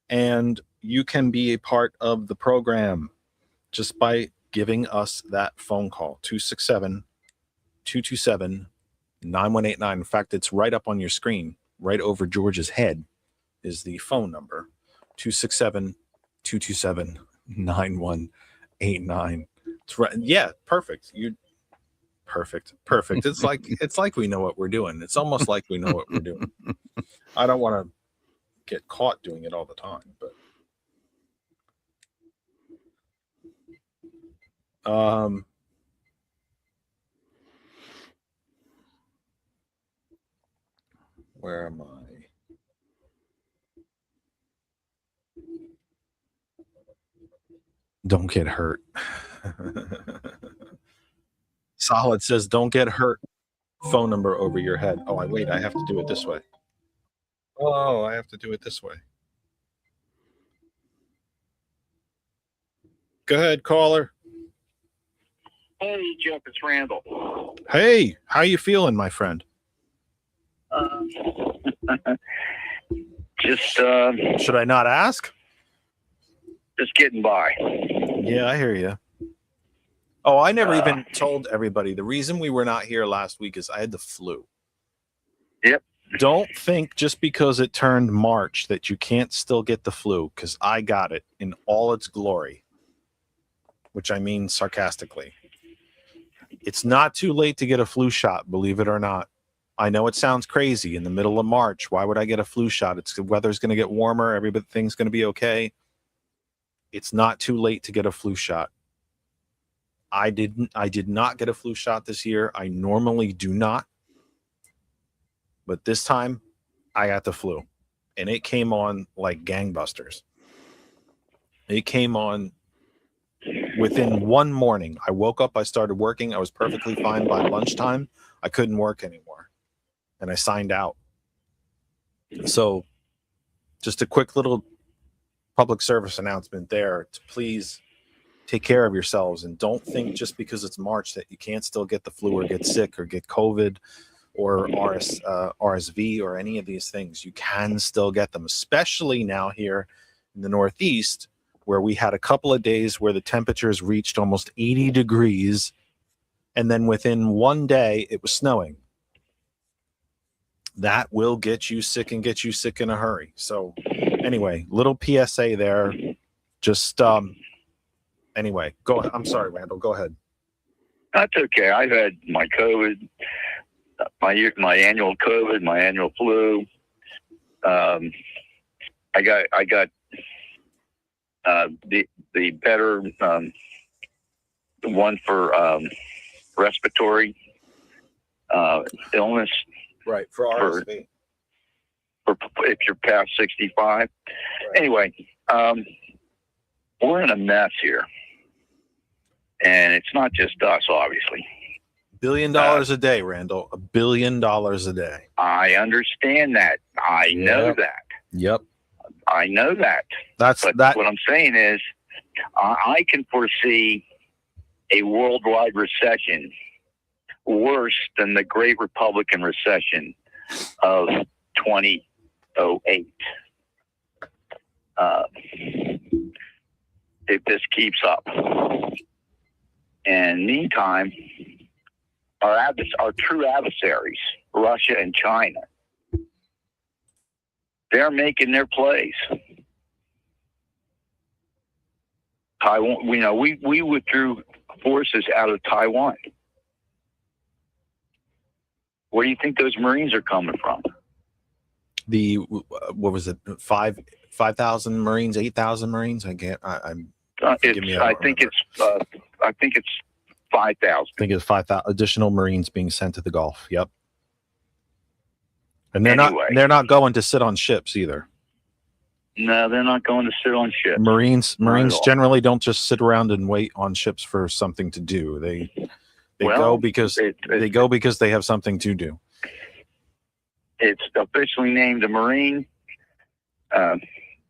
and you can be a part of the program just by giving us that phone call, 267-227-9189. In fact, it's right up on your screen, right over George's head is the phone number, 267-227-9189. It's right. Yeah, perfect. You perfect. It's like we know what we're doing. It's almost like we know what we're doing. I don't want to get caught doing it all the time, but where am I? Don't get hurt. Solid says, don't get hurt. Phone number over your head. Oh, I have to do it this way. Oh, I have to do it this way. Go ahead, caller. Hey, Jeff, it's Randall. Hey, how you feeling, my friend? Should I not ask? Just getting by. Yeah, I hear you. Oh, I never even told everybody. The reason we were not here last week is I had the flu. Yep. Don't think just because it turned March that you can't still get the flu, because I got it in all its glory, which I mean sarcastically. It's not too late to get a flu shot, believe it or not. I know it sounds crazy in the middle of March. Why would I get a flu shot? The weather's going to get warmer. Everything's going to be okay. It's not too late to get a flu shot. I did not get a flu shot this year. I normally do not. But this time I got the flu, and it came on like gangbusters. It came on within one morning. I woke up, I started working. I was perfectly fine. By lunchtime, I couldn't work anymore, and I signed out. So just a quick little public service announcement there to please take care of yourselves, and don't think just because it's March that you can't still get the flu or get sick or get COVID or RSV or any of these things. You can still get them, especially now here in the Northeast, where we had a couple of days where the temperatures reached almost 80 degrees, and then within one day it was snowing. That will get you sick and get you sick in a hurry. So anyway, little PSA there. Just anyway, go ahead. I'm sorry, Randall. Go ahead. That's okay. I've had my COVID, my annual COVID, my annual flu. I got the better the one for respiratory illness. Right, for RSV. For if you're past 65. Right. Anyway, we're in a mess here. And it's not just us, obviously. $1 billion a day, Randall. $1 billion a day. I understand that. I know that. Yep. I know that. That's But that. what I'm saying is, I can foresee a worldwide recession worse than the Great Republican Recession of 2008. If this keeps up. And meantime, our true adversaries, Russia and China, they're making their plays. Taiwan, we withdrew forces out of Taiwan. Where do you think those Marines are coming from? The what was it? 5,000 Marines, 8,000 Marines. I can't. I'm. I think it's 5,000. I think it's 5,000 additional Marines being sent to the Gulf. Yep. And they're not going to sit on ships either. No, they're not going to sit on ships. Marines generally don't just sit around and wait on ships for something to do. They go because they have something to do. It's officially named the Marine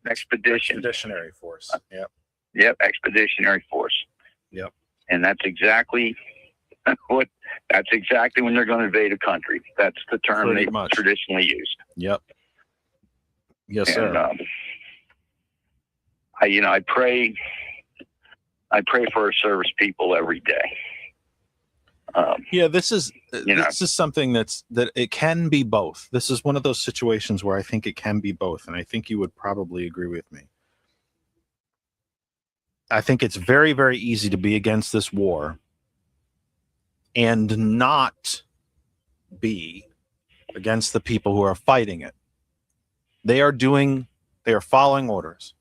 Expeditionary Force. Yep. Yep, Expeditionary Force. Yep. And that's exactly when they're going to invade a country. That's the term Pretty they much. traditionally used. Yep. Yes, sir. I pray for our service people every day. This is something that it can be both. This is one of those situations where I think it can be both, and I think you would probably agree with me. I think it's very, very easy to be against this war and not be against the people who are fighting it. They are following orders.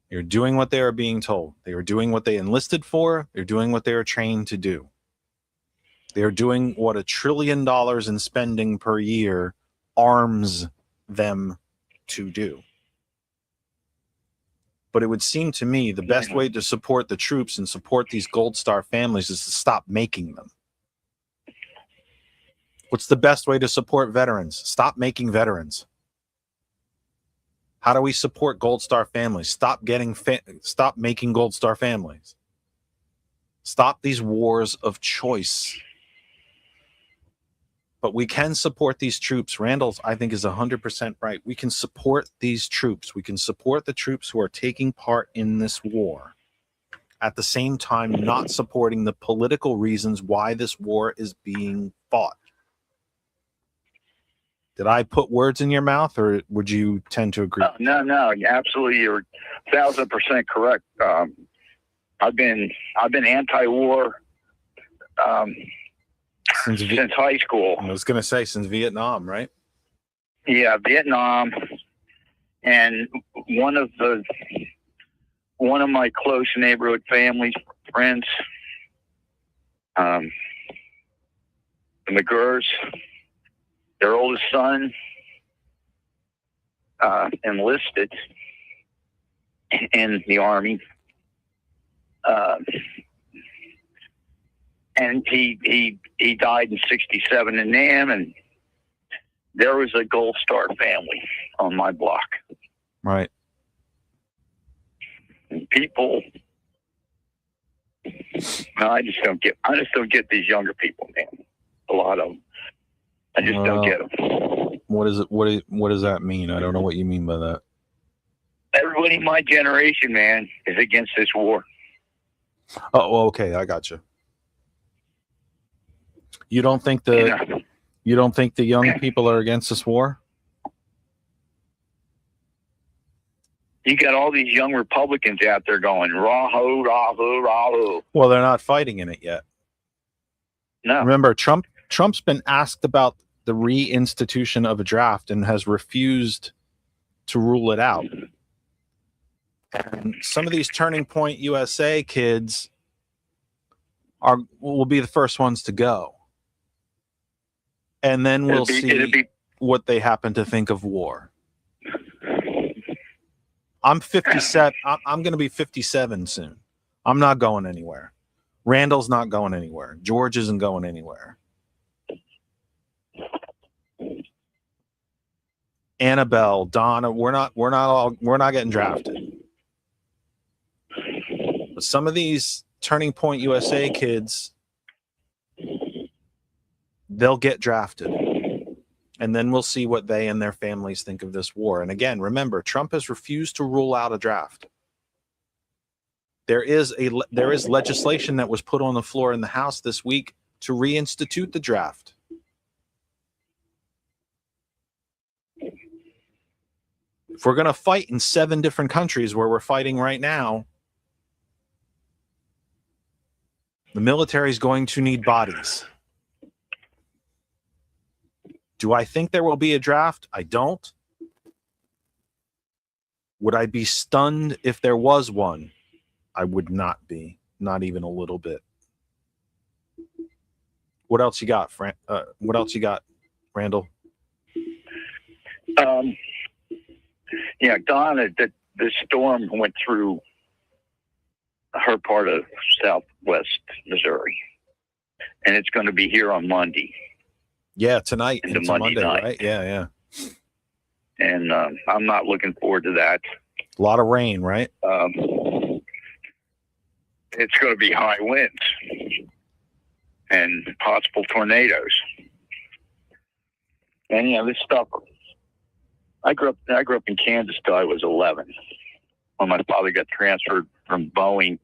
They're doing what they are being told. They are doing what they enlisted for. They're doing what they are trained to do. They're doing what $1 trillion in spending per year arms them to do. But it would seem to me the best way to support the troops and support these Gold Star families is to stop making them. What's the best way to support veterans? Stop making veterans. How do we support Gold Star families? Stop making Gold Star families. Stop these wars of choice. But we can support these troops. Randall's, I think, is 100% right. We can support these troops. We can support the troops who are taking part in this war. At the same time, not supporting the political reasons why this war is being fought. Did I put words in your mouth, or would you tend to agree? No, absolutely. You're 1,000% correct. I've been anti-war since high school. I was going to say since Vietnam, right? Yeah, Vietnam, and one of my close neighborhood friends, the McGurrs, their oldest son enlisted in the Army. And he died in '67 in Nam, and there was a Gold Star family on my block. Right. And people, I just don't get these younger people, man. A lot of them. I just don't get them. What is it? What does that mean? I don't know what you mean by that. Everybody in my generation, man, is against this war. Oh, well, okay, I got you. You don't think the young people are against this war? You got all these young Republicans out there going raho, raho, raho. Well, they're not fighting in it yet. No. Remember, Trump's been asked about the reinstitution of a draft and has refused to rule it out. And some of these Turning Point USA kids will be the first ones to go. And then we'll see what they happen to think of war. I'm 57. I'm going to be 57 soon. I'm not going anywhere. Randall's not going anywhere. George isn't going anywhere. Annabelle, Donna, we're not getting drafted. But some of these Turning Point USA kids, they'll get drafted. And then we'll see what they and their families think of this war. And again, remember, Trump has refused to rule out a draft. There is legislation that was put on the floor in the House this week to reinstitute the draft. If we're going to fight in 7 different countries where we're fighting right now, the military is going to need bodies. Do I think there will be a draft? I don't. Would I be stunned if there was one? I would not be, not even a little bit. What else you got, what else you got, Randall? Yeah, Donna, the storm went through her part of southwest Missouri, and it's going to be here on Monday. Yeah, tonight into into Monday Monday, night. right? Yeah. And I'm not looking forward to that. A lot of rain, right? It's going to be high winds and possible tornadoes. And this stuff. I grew up in Kansas till I was 11, when my father got transferred from Boeing,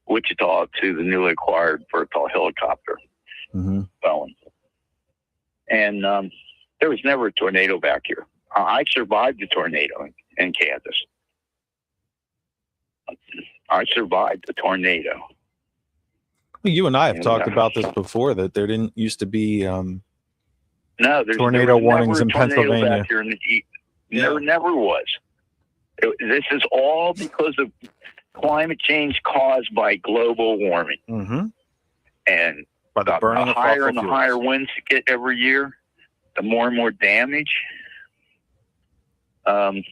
Wichita, to the newly acquired Vertol helicopter, Boeing. And there was never a tornado back here. I survived the tornado in Kansas. I survived the tornado. Well, you and I have talked about this before, that there didn't used to be no, there's tornado warnings in Pennsylvania. Back here in the East. There never was. This is all because of climate change caused by global warming. And by the burning the of higher fossil and the fuels. higher winds you get every year, the more and more damage. The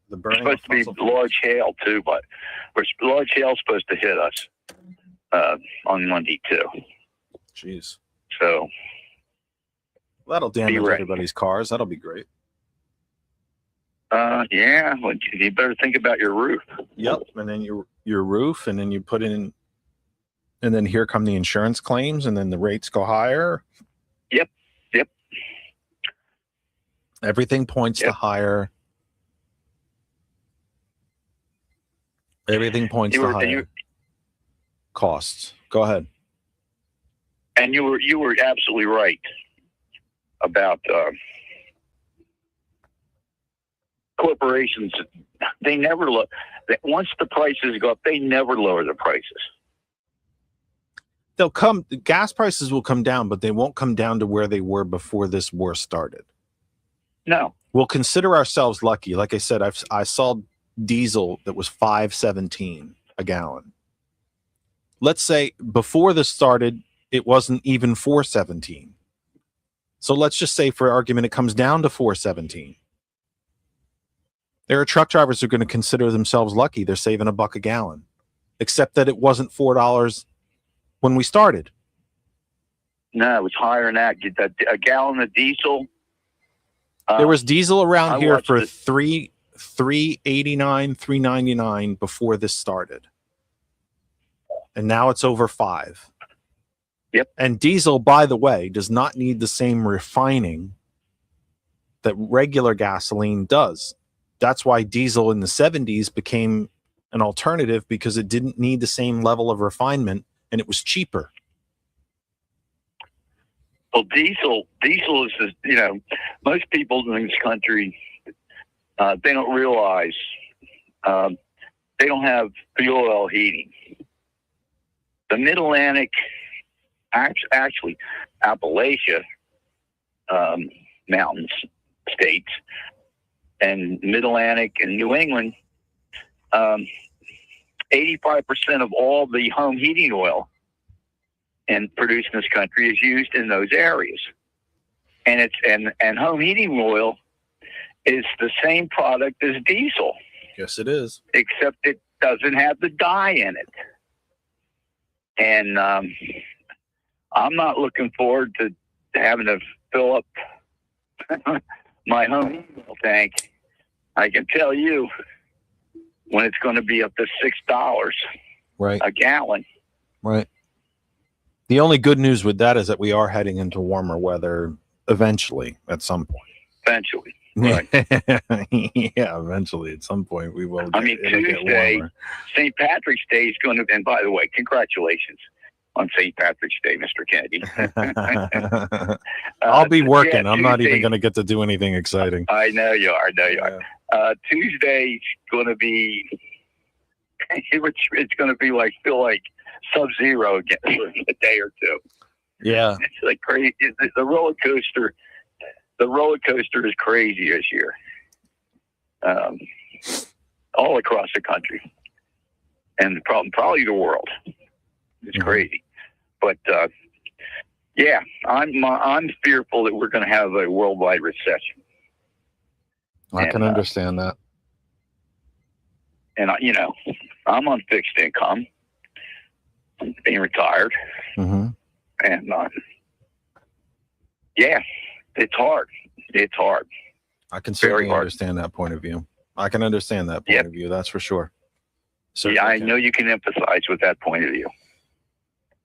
There's burning supposed to be of fossil large hail too, but large hail supposed to hit us on Monday too. Jeez. So that'll damage ready. everybody's cars. That'll be great. yeah, well, you better think about your roof. Yep. And then your roof, and then you put in, and then here come the insurance claims, and then the rates go higher. Yep. Everything points to higher. Everything points to higher costs. Go ahead. And you were absolutely right about corporations. They never look. Once the prices go up, they never lower the prices. The gas prices will come down, but they won't come down to where they were before this war started. No. We'll consider ourselves lucky. Like I said, I saw diesel that was $5.17 a gallon. Let's say before this started, it wasn't even $4.17. So let's just say, for argument, it comes down to $4.17. There are truck drivers who are going to consider themselves lucky. They're saving $1 a gallon, except that it wasn't $4 when we started. No, it was higher than that. A gallon of diesel. There was diesel around here for $3.89, $3.99 before this started, and now it's over $5. Yep. And diesel, by the way, does not need the same refining that regular gasoline does. That's why diesel in the 70s became an alternative, because it didn't need the same level of refinement and it was cheaper. Well, diesel is, most people in this country, they don't realize they don't have fuel oil heating. The Mid-Atlantic, actually Appalachia mountains states, and Mid-Atlantic and New England, 85% of all the home heating oil and produced in this country is used in those areas. And and home heating oil is the same product as diesel. Yes, it is. Except it doesn't have the dye in it. And I'm not looking forward to having to fill up my home tank, I can tell you when it's going to be up to $6 Right. a gallon. Right. The only good news with that is that we are heading into warmer weather eventually at some point. Eventually. Right. Yeah, eventually at some point we will. I mean, Tuesday, St. Patrick's Day is going to, and by the way, congratulations on St. Patrick's Day, Mr. Kennedy. I'll be working. Yeah, I'm not even Tuesday- going to get to do anything exciting. I know you are. I know you are. Tuesday's going to be, it's going to be like, feel like sub-zero again for a day or two. Yeah. It's like crazy. The roller coaster is crazy this year. All across the country. And probably the world. It's crazy. But, yeah, I'm fearful that we're going to have a worldwide recession. I can understand that. And, I'm on fixed income. I'm being retired. Mm-hmm. And, yeah, it's hard. It's hard. I can certainly hard. understand that point of view. I can understand that point of view. That's for sure. Yeah, I know you can empathize with that point of view.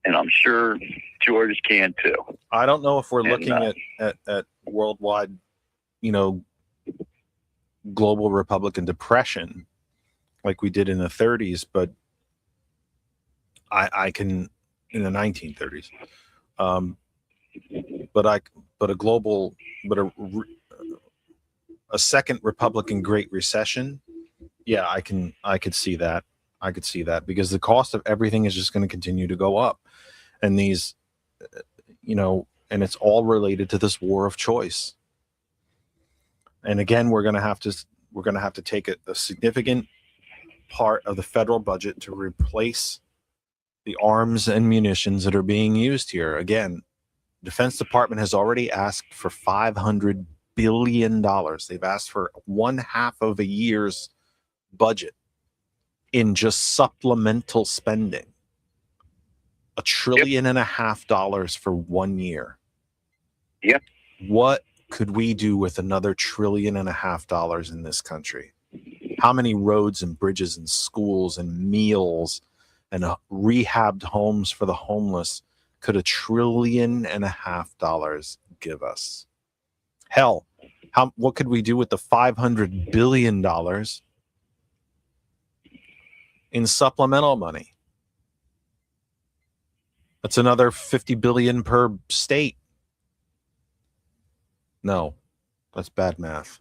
And I'm sure George can too. I don't know if we're looking at worldwide, global Republican depression like we did in the 30s, but I can in the 1930s. A second Republican Great Recession. Yeah, I could see that. I could see that because the cost of everything is just going to continue to go up. And these, and it's all related to this war of choice. And again, we're going to have to take a significant part of the federal budget to replace the arms and munitions that are being used here. Again, Defense Department has already asked for $500 billion. They've asked for 1/2 of a year's budget in just supplemental spending. $1.5 trillion for 1 year. Yep. What could we do with another $1.5 trillion in this country? How many roads and bridges and schools and meals and rehabbed homes for the homeless could $1.5 trillion give us? Hell, what could we do with the $500 billion in supplemental money? That's another $50 billion per state. No, that's bad math.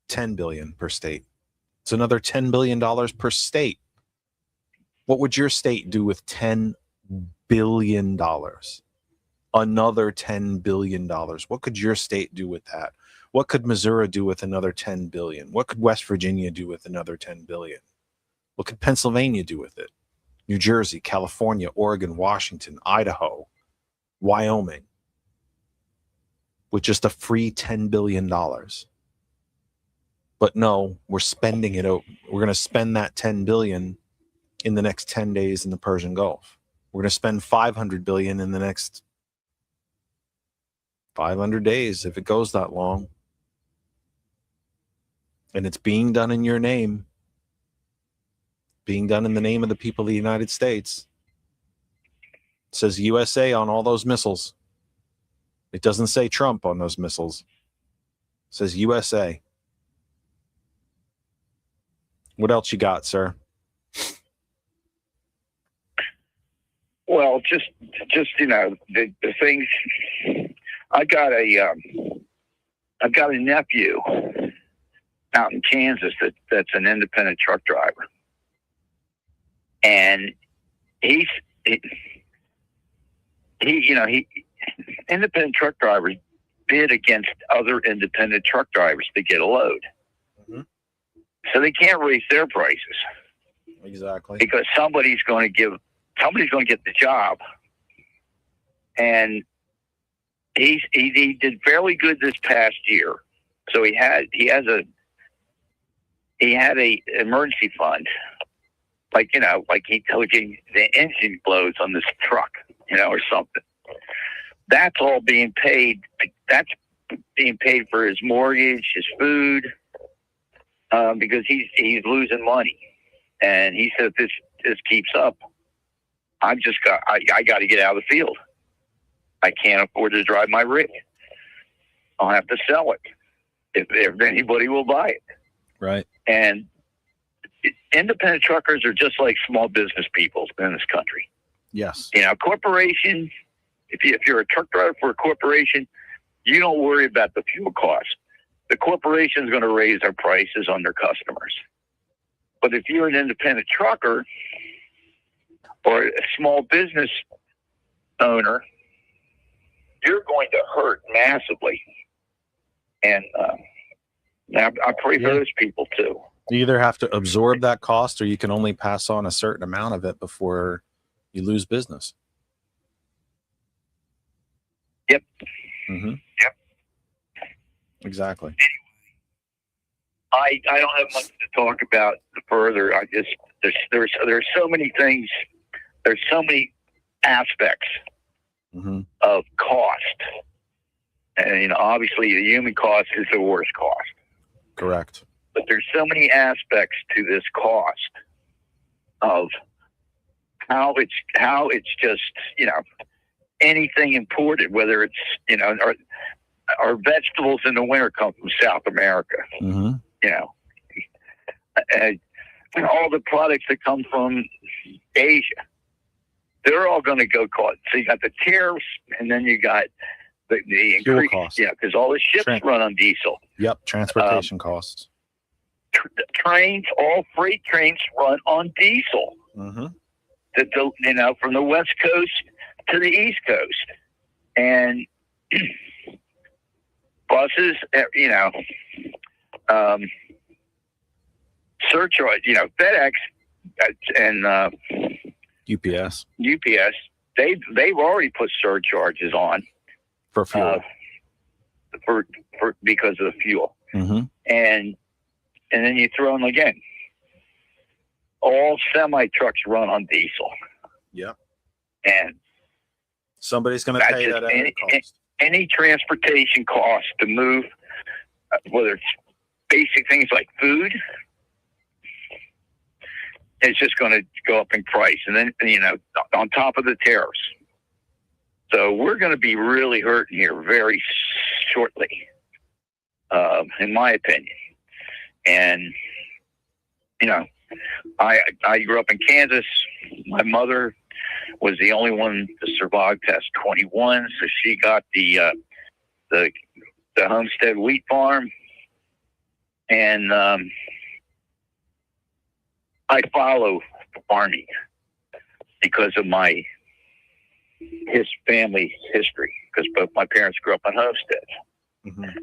$10 billion per state. It's another $10 billion per state. What would your state do with $10 billion? Another $10 billion. What could your state do with that? What could Missouri do with another $10 billion? What could West Virginia do with another $10 billion? What could Pennsylvania do with it? New Jersey, California, Oregon, Washington, Idaho, Wyoming, with just a free $10 billion. But no, we're spending it. We're going to spend that $10 billion in the next 10 days in the Persian Gulf. We're going to spend $500 billion in the next 500 days if it goes that long. And it's being done in your name. Being done in the name of the people of the United States. It says USA on all those missiles. It doesn't say Trump on those missiles. It says USA. What else you got, sir? Well, just the things. I've got a nephew out in Kansas that's an independent truck driver. And he independent truck drivers bid against other independent truck drivers to get a load. Mm-hmm. So they can't raise their prices. Exactly. Because somebody's going to get the job. And he did fairly good this past year. So he had a emergency fund. Like he told you the engine blows on this truck, or something. That's all being paid. That's being paid for his mortgage, his food, because he's losing money. And he said, if this keeps up, I got to get out of the field. I can't afford to drive my rig. I'll have to sell it if anybody will buy it. Right. And independent truckers are just like small business people in this country. Yes. You know, corporation, if you're a truck driver for a corporation, you don't worry about the fuel cost. The corporation is going to raise their prices on their customers. But if you're an independent trucker or a small business owner, you're going to hurt massively. And I pray for those people too. You either have to absorb that cost or you can only pass on a certain amount of it before you lose business. Yep. Mm-hmm. Yep. Exactly. I don't have much to talk about further. I just there's so many things. There's so many aspects of cost, and you know, obviously, the human cost is the worst cost. Correct. But there's so many aspects to this cost of how it's just, you know, anything imported, whether it's, you know, our vegetables in the winter come from South America. Mm-hmm. You know, and all the products that come from Asia, they're all going to go cost. So you got the tariffs, and then you got the fuel increase, costs. yeah, because all the ships run on diesel. Yep, transportation costs. Trains, all freight trains run on diesel. Mm-hmm. You know, from the West Coast to the East Coast, and buses, you know. Surcharge, you know, FedEx and UPS, they've already put surcharges on for fuel, for because of the fuel, and then you throw in again. All semi trucks run on diesel. Yep, and somebody's going to pay that cost. Any transportation cost to move, whether it's basic things like food, it's just going to go up in price. And then, you know, on top of the tariffs. So we're going to be really hurting here very shortly, in my opinion. And, you know, I grew up in Kansas. My mother was the only one to survive past 21. So she got the Homestead wheat farm. And I follow farming because of his family history, because both my parents grew up on homesteads. And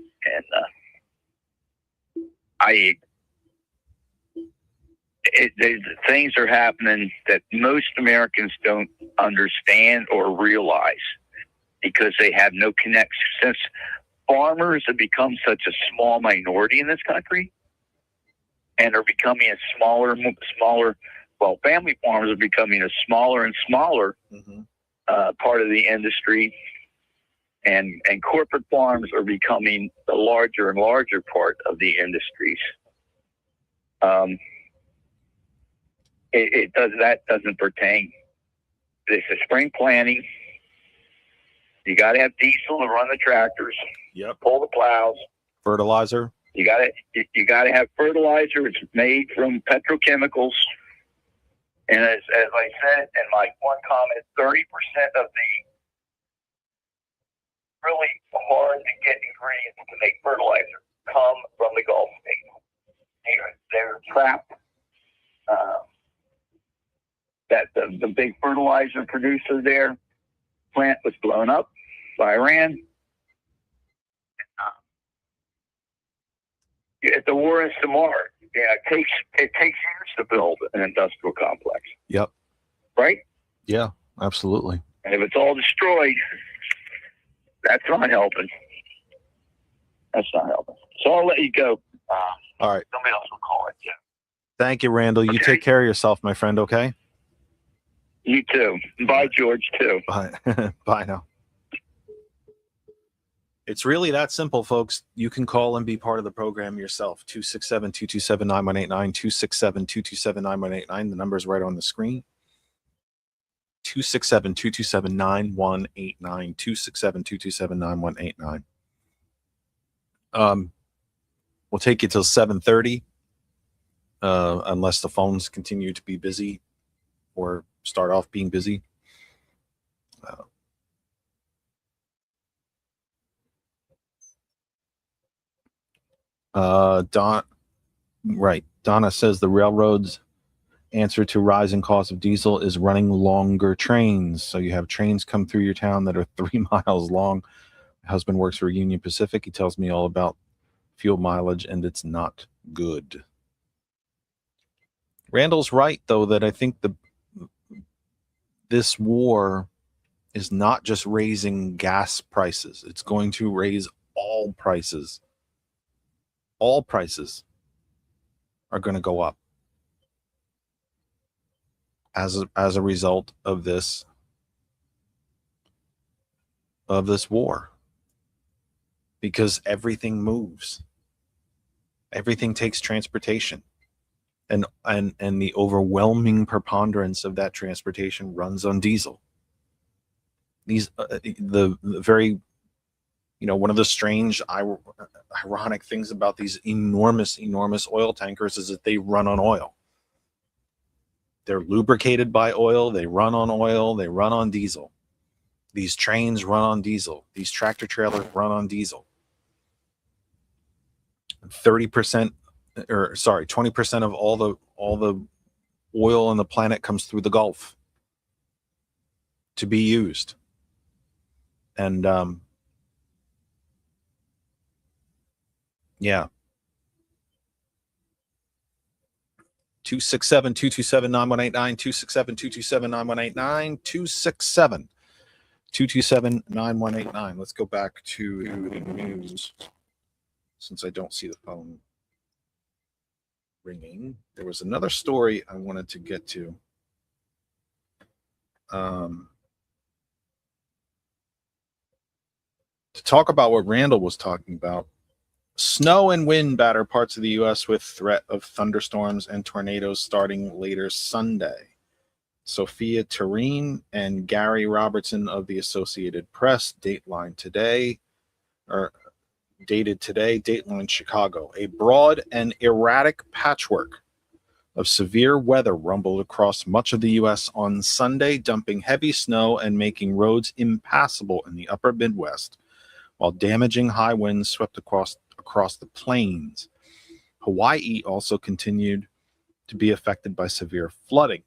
things are happening that most Americans don't understand or realize because they have no connection. Since farmers have become such a small minority in this country and are becoming a smaller, well, family farmers are becoming a smaller and smaller part of the industry, and corporate farms are becoming a larger and larger part of the industries. That doesn't pertain. It's a spring planting. You got to have diesel to run the tractors. Yep. Pull the plows. Fertilizer. You got to have fertilizer. It's made from petrochemicals. And as I said in my one comment, 30% of the really hard to get ingredients to make fertilizer come from the Gulf states. They're trapped. That the big fertilizer producer there plant was blown up by Iran. At the war in Samar, it takes years to build an industrial complex. Yep. Right? Yeah, absolutely. And if it's all destroyed, that's not helping. That's not helping. So I'll let you go. All right. Somebody else will call it. Yeah. Thank you, Randall. You take care of yourself, my friend, okay? You too. Bye, George, too. Bye. Bye now. It's really that simple, folks. You can call and be part of the program yourself. 267-227-9189, 267-227-9189. The number is right on the screen. 267-227-9189, 267-227-9189. We'll take you till 7:30, unless the phones continue to be busy or start off being busy. Donna says the railroad's answer to rising cost of diesel is running longer trains. So you have trains come through your town that are 3 miles long. My husband works for Union Pacific. He tells me all about fuel mileage, and it's not good. Randall's right, though, that I think this war is not just raising gas prices. It's going to raise all prices. All prices are going to go up as a result of this war, because everything moves. Everything takes transportation, and the overwhelming preponderance of that transportation runs on diesel. These the very, one of the strange ironic things about these enormous oil tankers is that they run on oil. They're lubricated by oil, they run on oil, they run on diesel. These trains run on diesel. These tractor trailers run on diesel. 20% of all the oil on the planet comes through the Gulf to be used. And yeah. 267-227-9189, 267-227-9189, 267-227-9189. Let's go back to the news, since I don't see the phone ringing. There was another story I wanted to get to. To talk about what Randall was talking about. Snow and wind batter parts of the U.S. with threat of thunderstorms and tornadoes starting later Sunday. Sophia Tureen and Gary Robertson of the Associated Press, Dateline Chicago. A broad and erratic patchwork of severe weather rumbled across much of the U.S. on Sunday, dumping heavy snow and making roads impassable in the upper Midwest, while damaging high winds swept across the plains. Hawaii also continued to be affected by severe flooding,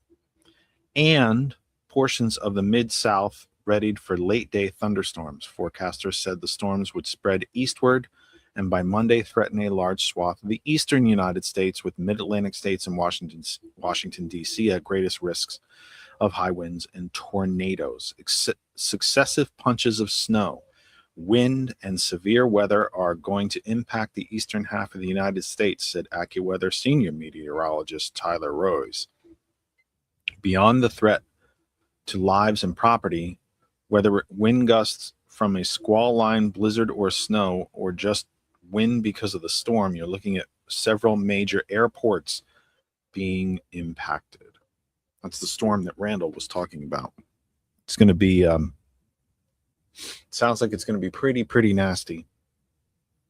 and portions of the Mid-South readied for late-day thunderstorms. Forecasters said the storms would spread eastward and by Monday threaten a large swath of the eastern United States, with mid-Atlantic states and Washington, D.C. at greatest risks of high winds and tornadoes. Successive punches of snow, wind, and severe weather are going to impact the eastern half of the United States, said AccuWeather senior meteorologist Tyler Rose. Beyond the threat to lives and property, whether wind gusts from a squall-line blizzard or snow, or just wind because of the storm, you're looking at several major airports being impacted. That's the storm that Randall was talking about. It's going to be sounds like it's going to be pretty nasty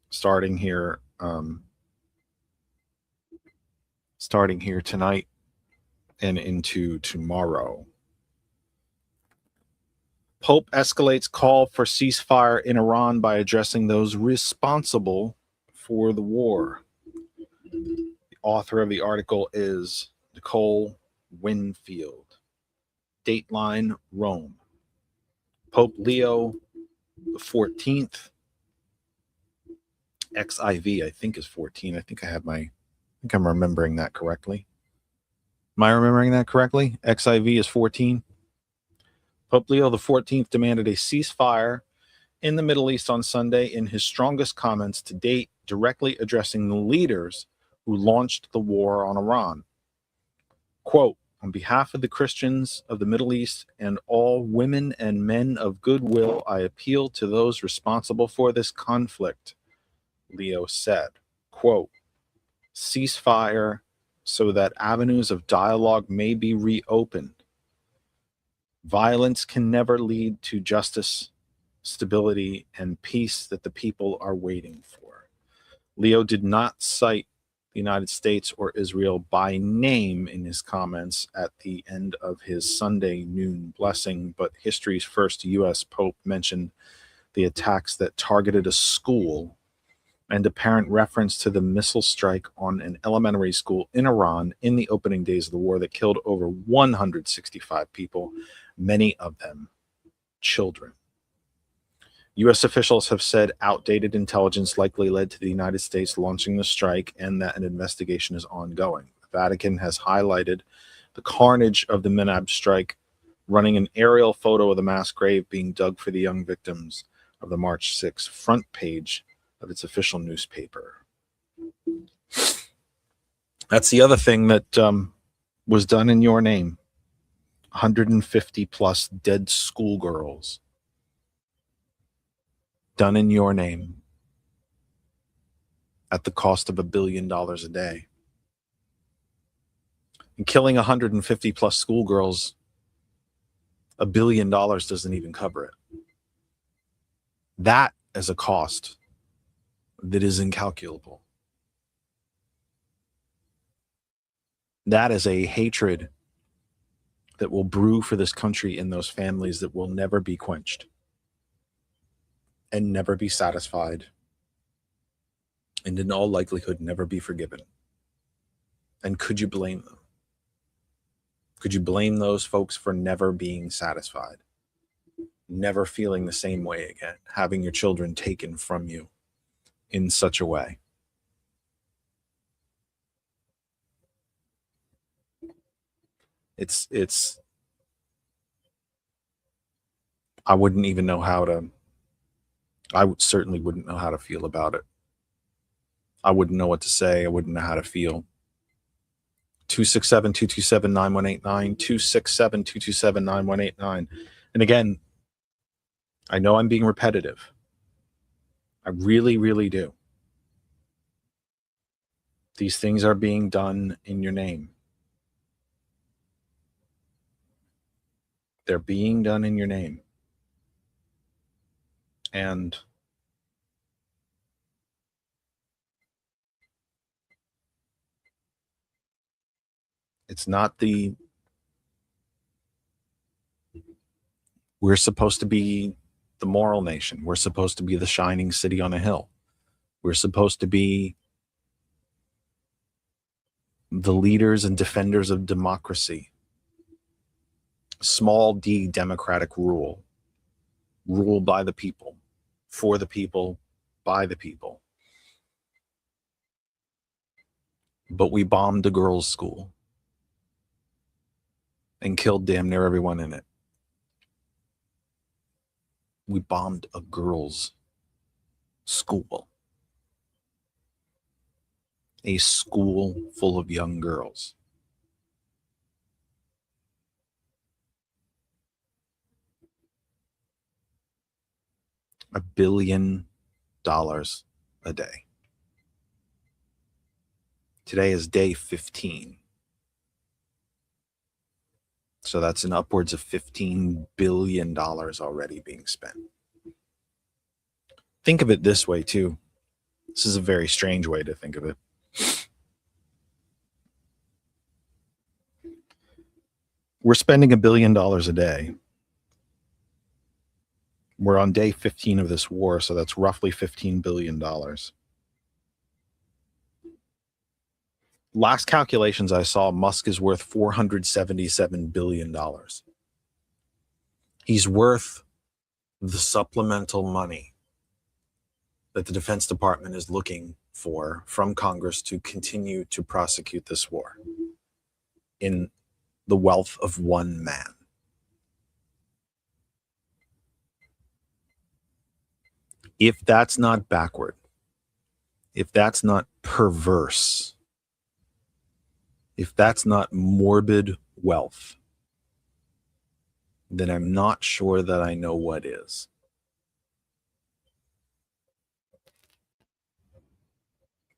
starting here tonight and into tomorrow. Pope escalates call for ceasefire in Iran by addressing those responsible for the war. The author of the article is Nicole Winfield. Dateline, Rome. Pope Leo the 14th, XIV, I think is 14. I think I'm remembering that correctly. Am I remembering that correctly? XIV is 14. Pope Leo the 14th demanded a ceasefire in the Middle East on Sunday in his strongest comments to date, directly addressing the leaders who launched the war on Iran. Quote, On behalf of the Christians of the Middle East and all women and men of goodwill, I appeal to those responsible for this conflict, Leo said. Quote, ceasefire so that avenues of dialogue may be reopened. Violence can never lead to justice, stability, and peace that the people are waiting for. Leo did not cite the United States or Israel by name in his comments at the end of his Sunday noon blessing, but history's first U.S. Pope mentioned the attacks that targeted a school and apparent reference to the missile strike on an elementary school in Iran in the opening days of the war that killed over 165 people, many of them children. U.S. officials have said outdated intelligence likely led to the United States launching the strike and that an investigation is ongoing. The Vatican has highlighted the carnage of the Minab strike, running an aerial photo of the mass grave being dug for the young victims of the March 6th front page of its official newspaper. That's the other thing that was done in your name. 150 plus dead schoolgirls. Done in your name at the cost of $1 billion a day. And killing 150 plus schoolgirls, $1 billion doesn't even cover it. That is a cost that is incalculable. That is a hatred that will brew for this country in those families that will never be quenched and never be satisfied, and in all likelihood never be forgiven. And could you blame them? Could you blame those folks for never being satisfied, never feeling the same way again, having your children taken from you in such a way? It's I wouldn't even know how to, certainly wouldn't know how to feel about it. I wouldn't know what to say. I wouldn't know how to feel. 267-227-9189, 267-227-9189. And again, I know I'm being repetitive. I really, really do. These things are being done in your name. They're being done in your name. And it's not we're supposed to be the moral nation. We're supposed to be the shining city on a hill. We're supposed to be the leaders and defenders of democracy. Small d democratic rule. Rule by the people, for the people, by the people. But we bombed a girls' school and killed damn near everyone in it. We bombed a girls' school. A school full of young girls. $1 billion a day. Today is day 15. So that's an upwards of $15 billion already being spent. Think of it this way, too. This is a very strange way to think of it. We're spending $1 billion a day. We're on day 15 of this war, so that's roughly $15 billion. Last calculations I saw, Musk is worth $477 billion. He's worth the supplemental money that the Defense Department is looking for from Congress to continue to prosecute this war in the wealth of one man. If that's not backward, if that's not perverse, if that's not morbid wealth, then I'm not sure that I know what is.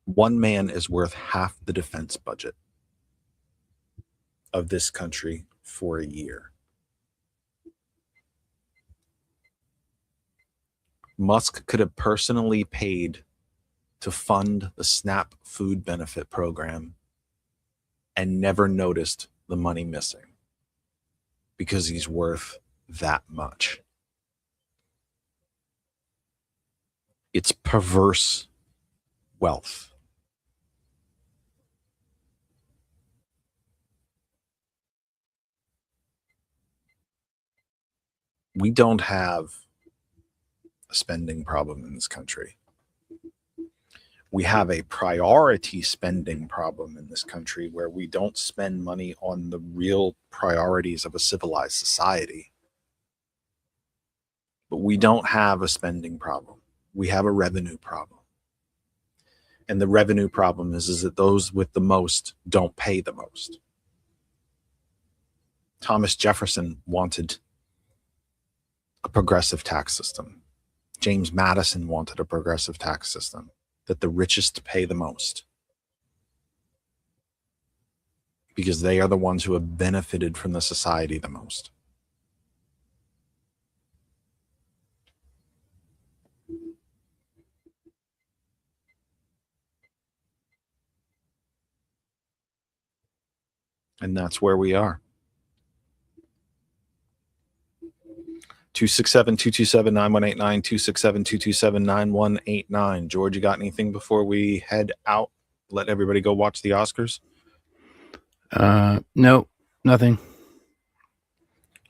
One man is worth half the defense budget of this country for a year. Musk could have personally paid to fund the SNAP food benefit program and never noticed the money missing because he's worth that much. It's perverse wealth. We don't have a spending problem in this country. We have a priority spending problem in this country where we don't spend money on the real priorities of a civilized society. But we don't have a spending problem. We have a revenue problem. And the revenue problem is that those with the most don't pay the most. Thomas Jefferson wanted a progressive tax system. James Madison wanted a progressive tax system, that the richest pay the most, because they are the ones who have benefited from the society the most. And that's where we are. 267-227-9189, 267-227-9189. George, you got anything before we head out? Let everybody go watch the Oscars? No, nothing.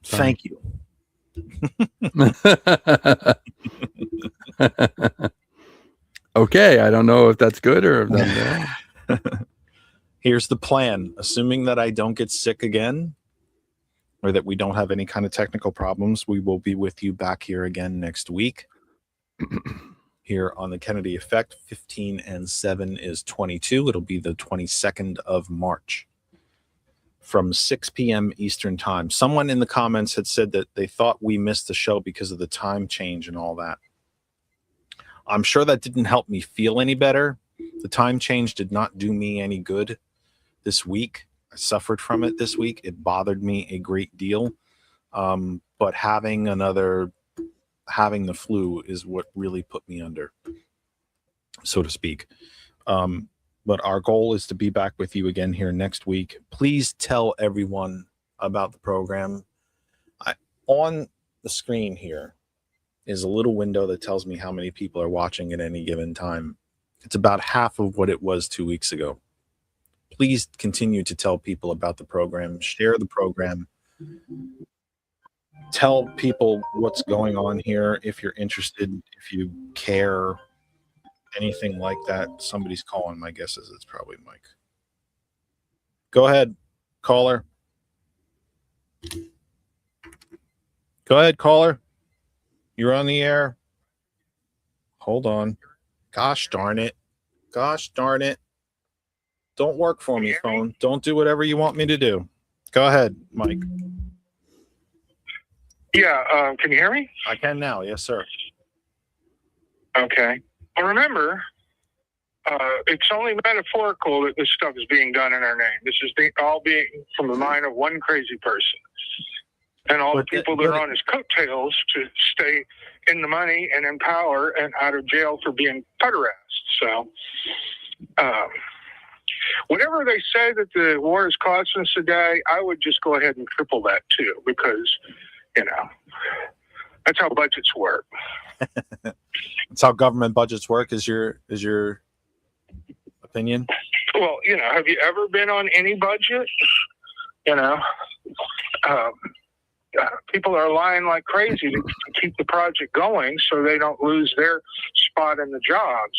Thank you. Okay, I don't know if that's good or if that's bad. Here's the plan. Assuming that I don't get sick again, or that we don't have any kind of technical problems, we will be with you back here again next week. Here on the Kennedy Effect, 15 and 7 is 22. It'll be the 22nd of March from 6 p.m. Eastern Time. Someone in the comments had said that they thought we missed the show because of the time change and all that. I'm sure that didn't help me feel any better. The time change did not do me any good this week. I suffered from it this week. It bothered me a great deal. But having the flu is what really put me under, so to speak. But our goal is to be back with you again here next week. Please tell everyone about the program. On the screen here is a little window that tells me how many people are watching at any given time. It's about half of what it was 2 weeks ago. Please continue to tell people about the program. Share the program. Tell people what's going on here if you're interested, if you care, anything like that. Somebody's calling. My guess is it's probably Mike. Go ahead, caller. Go ahead, caller. You're on the air. Hold on. Gosh darn it. Gosh darn it. Don't work for me, phone. Don't do whatever you want me to do. Go ahead, Mike. Yeah, can you hear me? I can now. Yes, sir. Okay. Well, remember, it's only metaphorical that this stuff is being done in our name. This is all being from the mind of one crazy person. And all the people that are on his coattails to stay in the money and in power and out of jail for being pederast. So, whatever they say that the war is costing us today, I would just go ahead and triple that too, because, that's how budgets work. That's how government budgets work, is your opinion? Well, have you ever been on any budget? People are lying like crazy to keep the project going so they don't lose their spot in the job.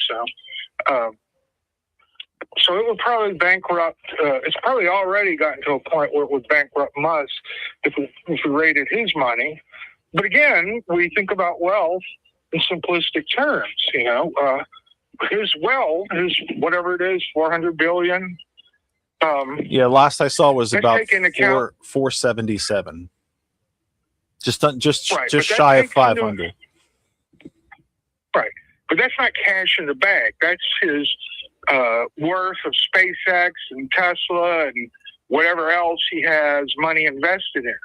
So it would probably bankrupt. It's probably already gotten to a point where it would bankrupt Musk if we raided his money. But again, we think about wealth in simplistic terms. His wealth is whatever it is, $400 billion. Yeah, last I saw was Let's about take into account- 477. Just Right, but that's shy of takes into- 500. Right. But that's not cash in the bank. That's his worth of SpaceX and Tesla and whatever else he has money invested in.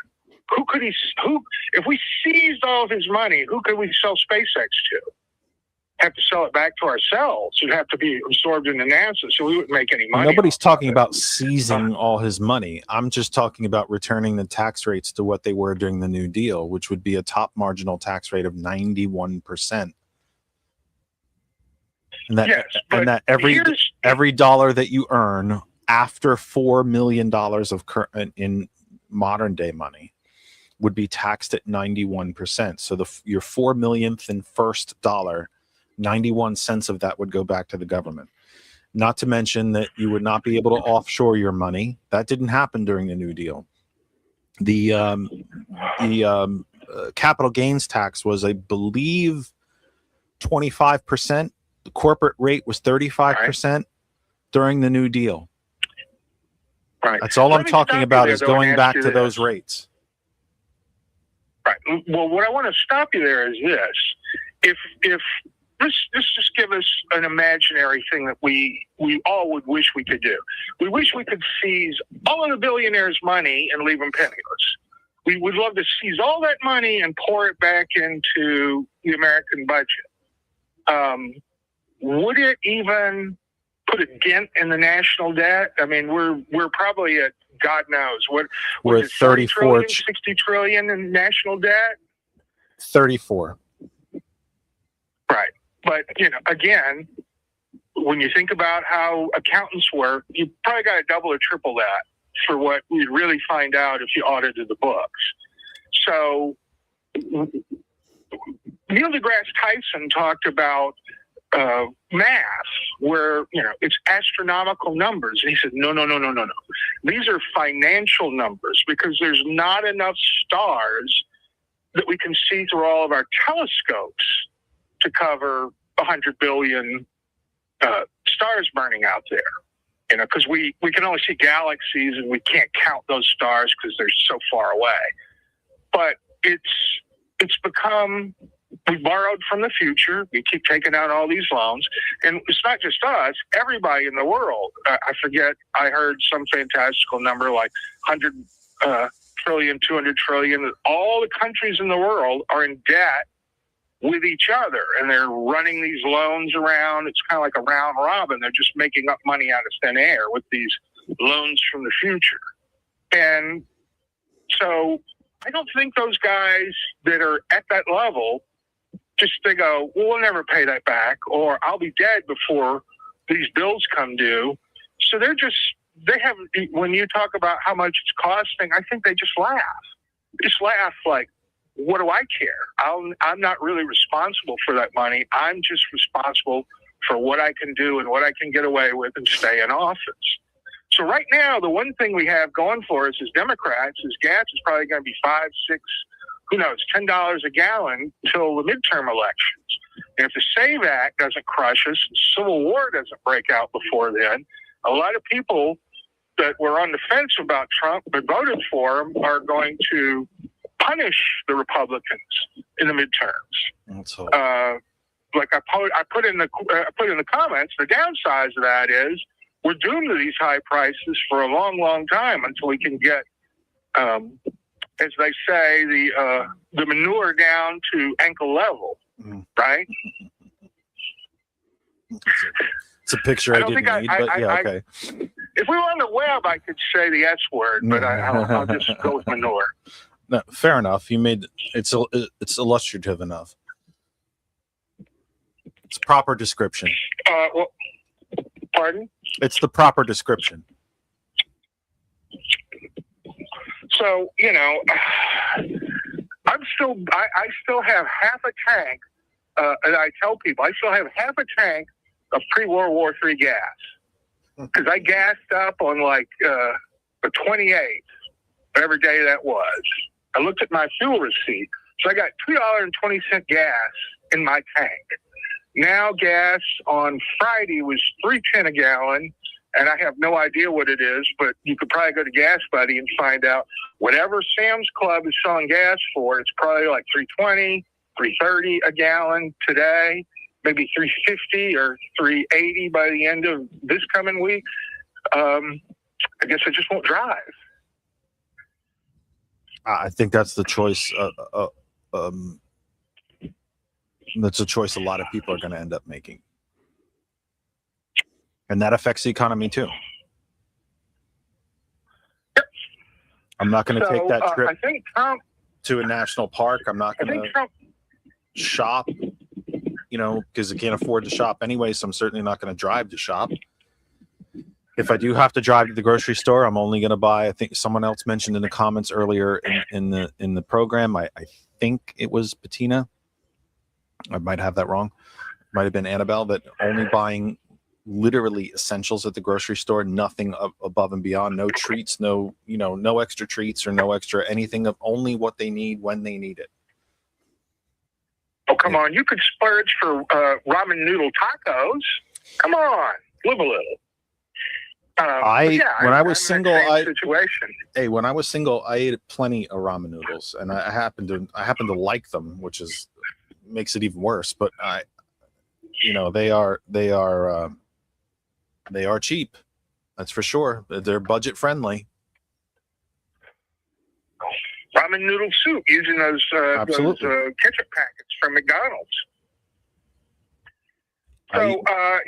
If we seized all of his money, who could we sell SpaceX to? Have to sell it back to ourselves. It'd have to be absorbed into NASA, so we wouldn't make any money. Nobody's off talking of it. about seizing all his money. I'm just talking about returning the tax rates to what they were during the New Deal, which would be a top marginal tax rate of 91%. And that, Yes, but and that here's- every dollar that you earn after $4 million of in modern day money would be taxed at 91%. So your 4 millionth and first dollar, 91 cents of that would go back to the government. Not to mention that you would not be able to offshore your money. That didn't happen during the New Deal. The capital gains tax was, I believe, 25%. The corporate rate was 35% during the New Deal. Right. That's all Let I'm me talking stop you about there, is though, and going ask back you to those this. rates. Right. Well, what I want to stop you there is this: if let's just give us an imaginary thing that we all would wish we could do. We wish we could seize all of the billionaires' money and leave them penniless. We would love to seize all that money and pour it back into the American budget. Would it even put a dent in the national debt? I mean, we're probably at God knows what. We're was at it 30 34 trillion, 60 trillion in national debt. 34. Right. But, again, when you think about how accountants work, you probably got to double or triple that for what we'd really find out if you audited the books. So Neil deGrasse Tyson talked about math where, it's astronomical numbers. And he said, no. These are financial numbers because there's not enough stars that we can see through all of our telescopes to cover 100 billion stars burning out there. Because we can only see galaxies and we can't count those stars because they're so far away. But it's become, we borrowed from the future. We keep taking out all these loans. And it's not just us, everybody in the world. I forget, I heard some fantastical number like 100 trillion, 200 trillion. All the countries in the world are in debt with each other, and they're running these loans around. It's kind of like a round robin. They're just making up money out of thin air with these loans from the future. And so I don't think those guys that are at that level, they go, well, we'll never pay that back, or I'll be dead before these bills come due. So when you talk about how much it's costing, I think they just laugh. Just laugh like, what do I care? I'm not really responsible for that money. I'm just responsible for what I can do and what I can get away with and stay in office. So right now, the one thing we have going for us as Democrats is gas is probably going to be $5, $6, who knows, $10 a gallon till the midterm elections. And if the SAVE Act doesn't crush us, and Civil War doesn't break out before then, a lot of people that were on the fence about Trump but voted for him are going to punish the Republicans in the midterms. Let's hope. Like I put in the comments, the downside of that is we're doomed to these high prices for a long, long time until we can get, as they say, the manure down to ankle level, right? It's a picture I didn't need, but yeah, okay. If we were on the web, I could say the S word, but I'll just go with manure. No, fair enough. You made it's illustrative enough. It's proper description. Well, pardon? It's the proper description. So I still have half a tank, and I tell people I still have half a tank of pre-World War III gas because I gassed up on like the 28th, whatever day that was. I looked at my fuel receipt. So I got $2.20 gas in my tank. Now gas on Friday was $3.10 a gallon, and I have no idea what it is, but you could probably go to Gas Buddy and find out whatever Sam's Club is selling gas for. It's probably like $3.20, $3.30 a gallon today, maybe $3.50 or $3.80 by the end of this coming week. I guess I just won't drive. I think that's the choice. That's a choice a lot of people are going to end up making. And that affects the economy too. I'm not going to take that trip I think Trump, to a national park. I'm not going to shop, because I can't afford to shop anyway. So I'm certainly not going to drive to shop. If I do have to drive to the grocery store, I'm only going to buy, I think someone else mentioned in the comments earlier in the program, I think it was Bettina. I might have that wrong. Might have been Annabelle, that only buying literally essentials at the grocery store, nothing above and beyond, no treats, no extra treats or no extra anything, of only what they need when they need it. Oh, come on. You could splurge for ramen noodle tacos. Come on. Live a little. When I was single, when I was single, I ate plenty of ramen noodles, and I happen to like them, which makes it even worse. But they are cheap. That's for sure. They're budget friendly. Ramen noodle soup using those ketchup packets from McDonald's. So, I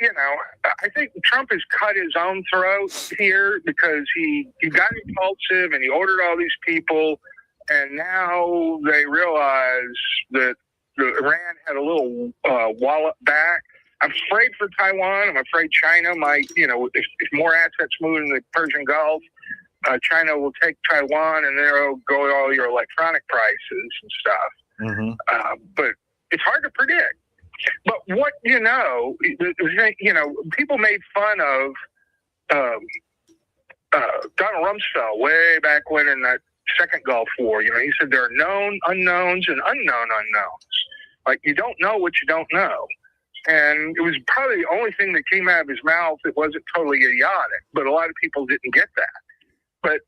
think Trump has cut his own throat here because he got impulsive and he ordered all these people, and now they realize that Iran had a little wallop back. I'm afraid for Taiwan. I'm afraid China might, if more assets move in the Persian Gulf, China will take Taiwan and they'll go all your electronic prices and stuff. Mm-hmm. But it's hard to predict. But what, people made fun of Donald Rumsfeld way back when in that second Gulf War. He said there are known unknowns and unknown unknowns. Like, you don't know what you don't know. And it was probably the only thing that came out of his mouth that wasn't totally idiotic, but a lot of people didn't get that. But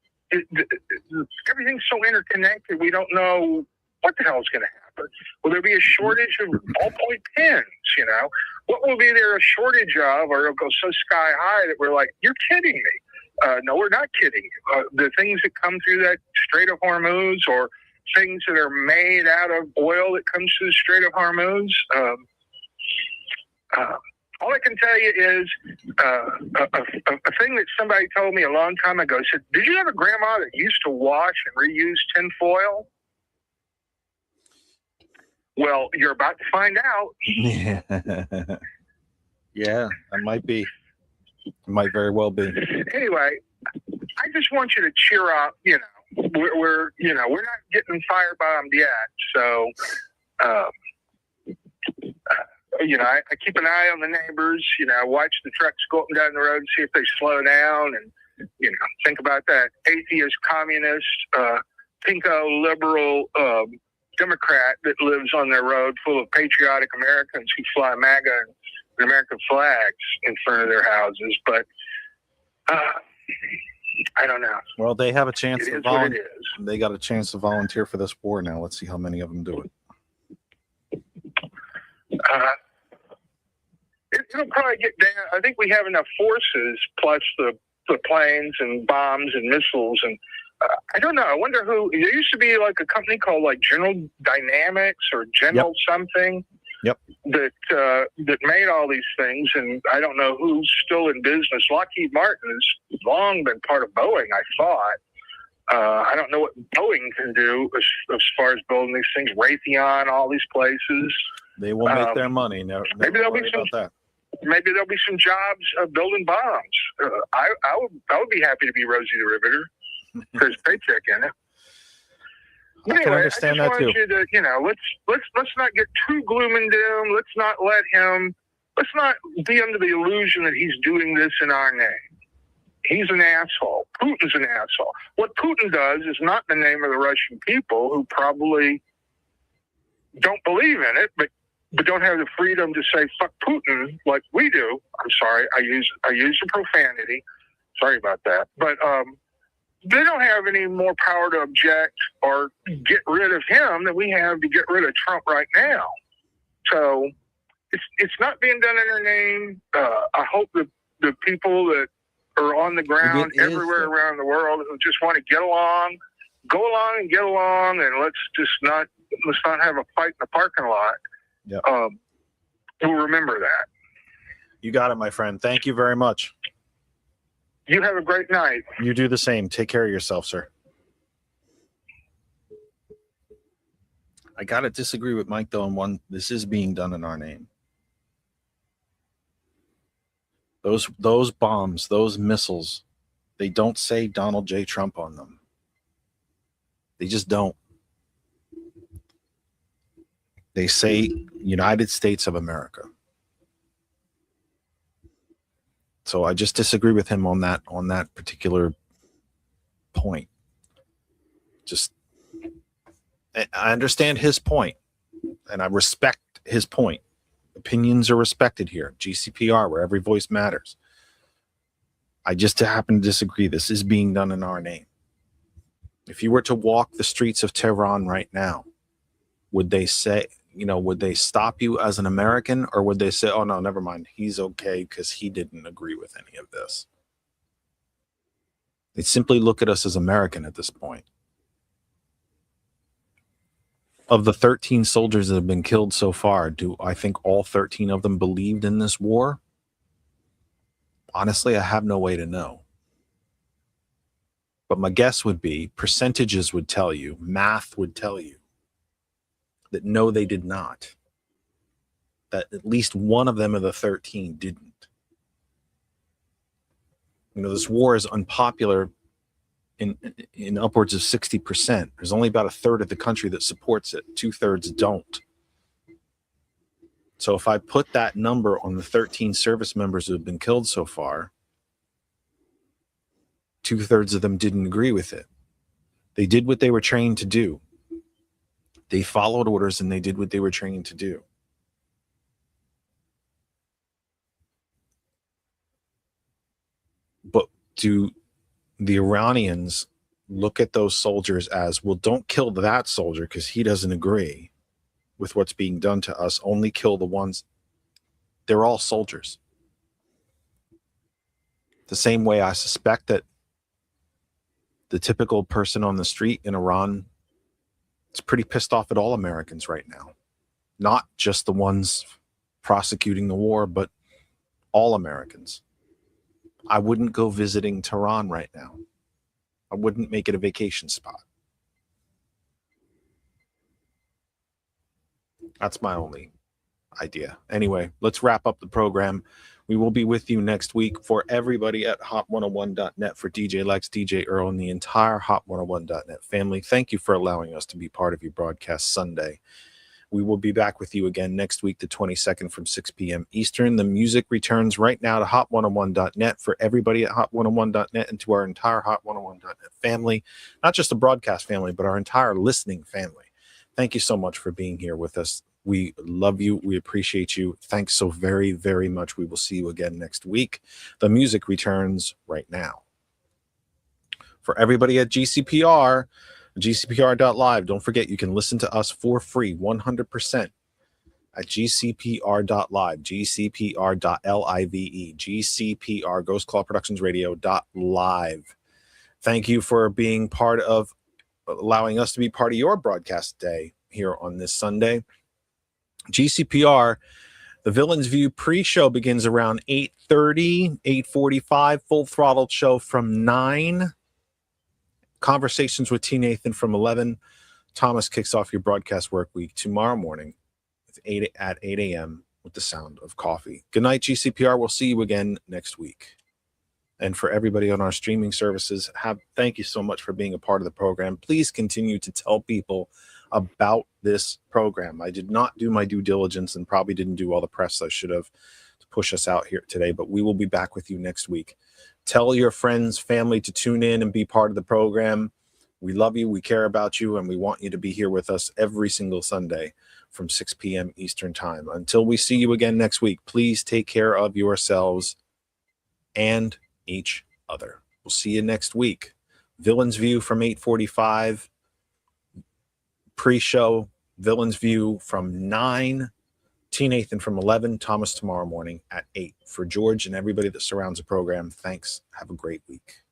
everything's so interconnected, we don't know what the hell is going to happen. Will there be a shortage of ballpoint pens? What will be there a shortage of, or it'll go so sky high that we're like, you're kidding me. No, we're not kidding you. The things that come through that Strait of Hormuz, or things that are made out of oil that comes through the Strait of Hormuz. All I can tell you is a thing that somebody told me a long time ago. Said, did you have a grandma that used to wash and reuse tinfoil? Well, you're about to find out. Yeah, that might be. It might very well be. Anyway, I just want you to cheer up. We're not getting firebombed yet. So, I keep an eye on the neighbors. Watch the trucks go up and down the road and see if they slow down, and think about that atheist, communist, pinko liberal Democrat that lives on their road full of patriotic Americans who fly MAGA and American flags in front of their houses. But I don't know. Well, they have a chance to volunteer. It is. They got a chance to volunteer for this war now. Let's see how many of them do it. It'll probably get down. I think we have enough forces, plus the planes and bombs and missiles, and I don't know. I wonder who. There used to be like a company called like General Dynamics or General something. Yep. That made all these things, and I don't know who's still in business. Lockheed Martin has long been part of Boeing, I thought. I don't know what Boeing can do as far as building these things. Raytheon, all these places. They will make their money. Maybe there'll be some jobs building bombs. I would be happy to be Rosie the Riveter. There's a paycheck in it. I can understand that too. You to, let's not get too gloom and doom. Let's not be under the illusion that he's doing this in our name. He's an asshole. Putin's an asshole. What Putin does is not in the name of the Russian people, who probably don't believe in it, but but don't have the freedom to say fuck Putin like we do. I'm sorry, I use a profanity. Sorry about that. But they don't have any more power to object or get rid of him than we have to get rid of Trump right now. So it's not being done in their name. I hope that the people that are on the ground everywhere around the world who just want to get along, go along and get along, and let's not have a fight in the parking lot. Yep. We'll remember that. You got it, my friend. Thank you very much. You have a great night. You do the same. Take care of yourself, sir. I got to disagree with Mike, though, on one. This is being done in our name. Those bombs, those missiles, they don't say Donald J. Trump on them. They just don't. They say United States of America. So I just disagree with him on that particular point. Just, I understand his point, and I respect his point. Opinions are respected here. GCPR, where every voice matters. I just happen to disagree. This is being done in our name. If you were to walk the streets of Tehran right now, would they say, would they stop you as an American, or would they say, oh, no, never mind, he's okay because he didn't agree with any of this? They simply look at us as American at this point. Of the 13 soldiers that have been killed so far, do I think all 13 of them believed in this war? Honestly, I have no way to know. But my guess would be percentages would tell you, math would tell you, that no, they did not. That at least one of them of the 13 didn't. This war is unpopular in upwards of 60%. There's only about a third of the country that supports it. 2/3 don't. So if I put that number on the 13 service members who have been killed so far, 2/3 of them didn't agree with it. They did what they were trained to do. They followed orders and they did what they were trained to do. But do the Iranians look at those soldiers as, well, don't kill that soldier because he doesn't agree with what's being done to us, only kill the ones? They're all soldiers. The same way I suspect that the typical person on the street in Iran is pretty pissed off at all Americans right now. Not just the ones prosecuting the war, but all Americans. I wouldn't go visiting Tehran right now. I wouldn't make it a vacation spot. That's my only idea. Anyway, let's wrap up the program. We will be with you next week. For everybody at hot101.net, for DJ Lex, DJ Earl, and the entire hot101.net family, thank you for allowing us to be part of your broadcast Sunday. We will be back with you again next week, the 22nd, from 6 p.m. Eastern. The music returns right now to hot101.net. For everybody at hot101.net and to our entire hot101.net family, not just the broadcast family, but our entire listening family. Thank you so much for being here with us. We love you. We appreciate you. Thanks so very, very much. We will see you again next week. The music returns right now. For everybody at GCPR, GCPR.live, don't forget you can listen to us for free 100% at GCPR.live, GCPR.live, GCPR, Ghost Claw Productions Radio.live. Thank you for being part of, allowing us to be part of your broadcast day here on this Sunday. GCPR, the Villains View pre-show begins around 8:30, 8:45, full throttled show from 9. Conversations with T. Nathan from 11. Thomas kicks off your broadcast work week tomorrow morning at 8 a.m. with the sound of coffee. Good night, GCPR. We'll see you again next week. And for everybody on our streaming services, thank you so much for being a part of the program. Please continue to tell people about this program. I did not do my due diligence and probably didn't do all the press I should have to push us out here today, but we will be back with you next week. Tell your friends, family to tune in and be part of the program. We love you, we care about you, and we want you to be here with us every single Sunday from 6 p.m. Eastern Time. Until we see you again next week, please take care of yourselves and each other. We'll see you next week. Villain's View from 8:45. Pre-show, Villain's View from 9. T. Nathan from 11. Thomas tomorrow morning at 8. For George and everybody that surrounds the program, thanks. Have a great week.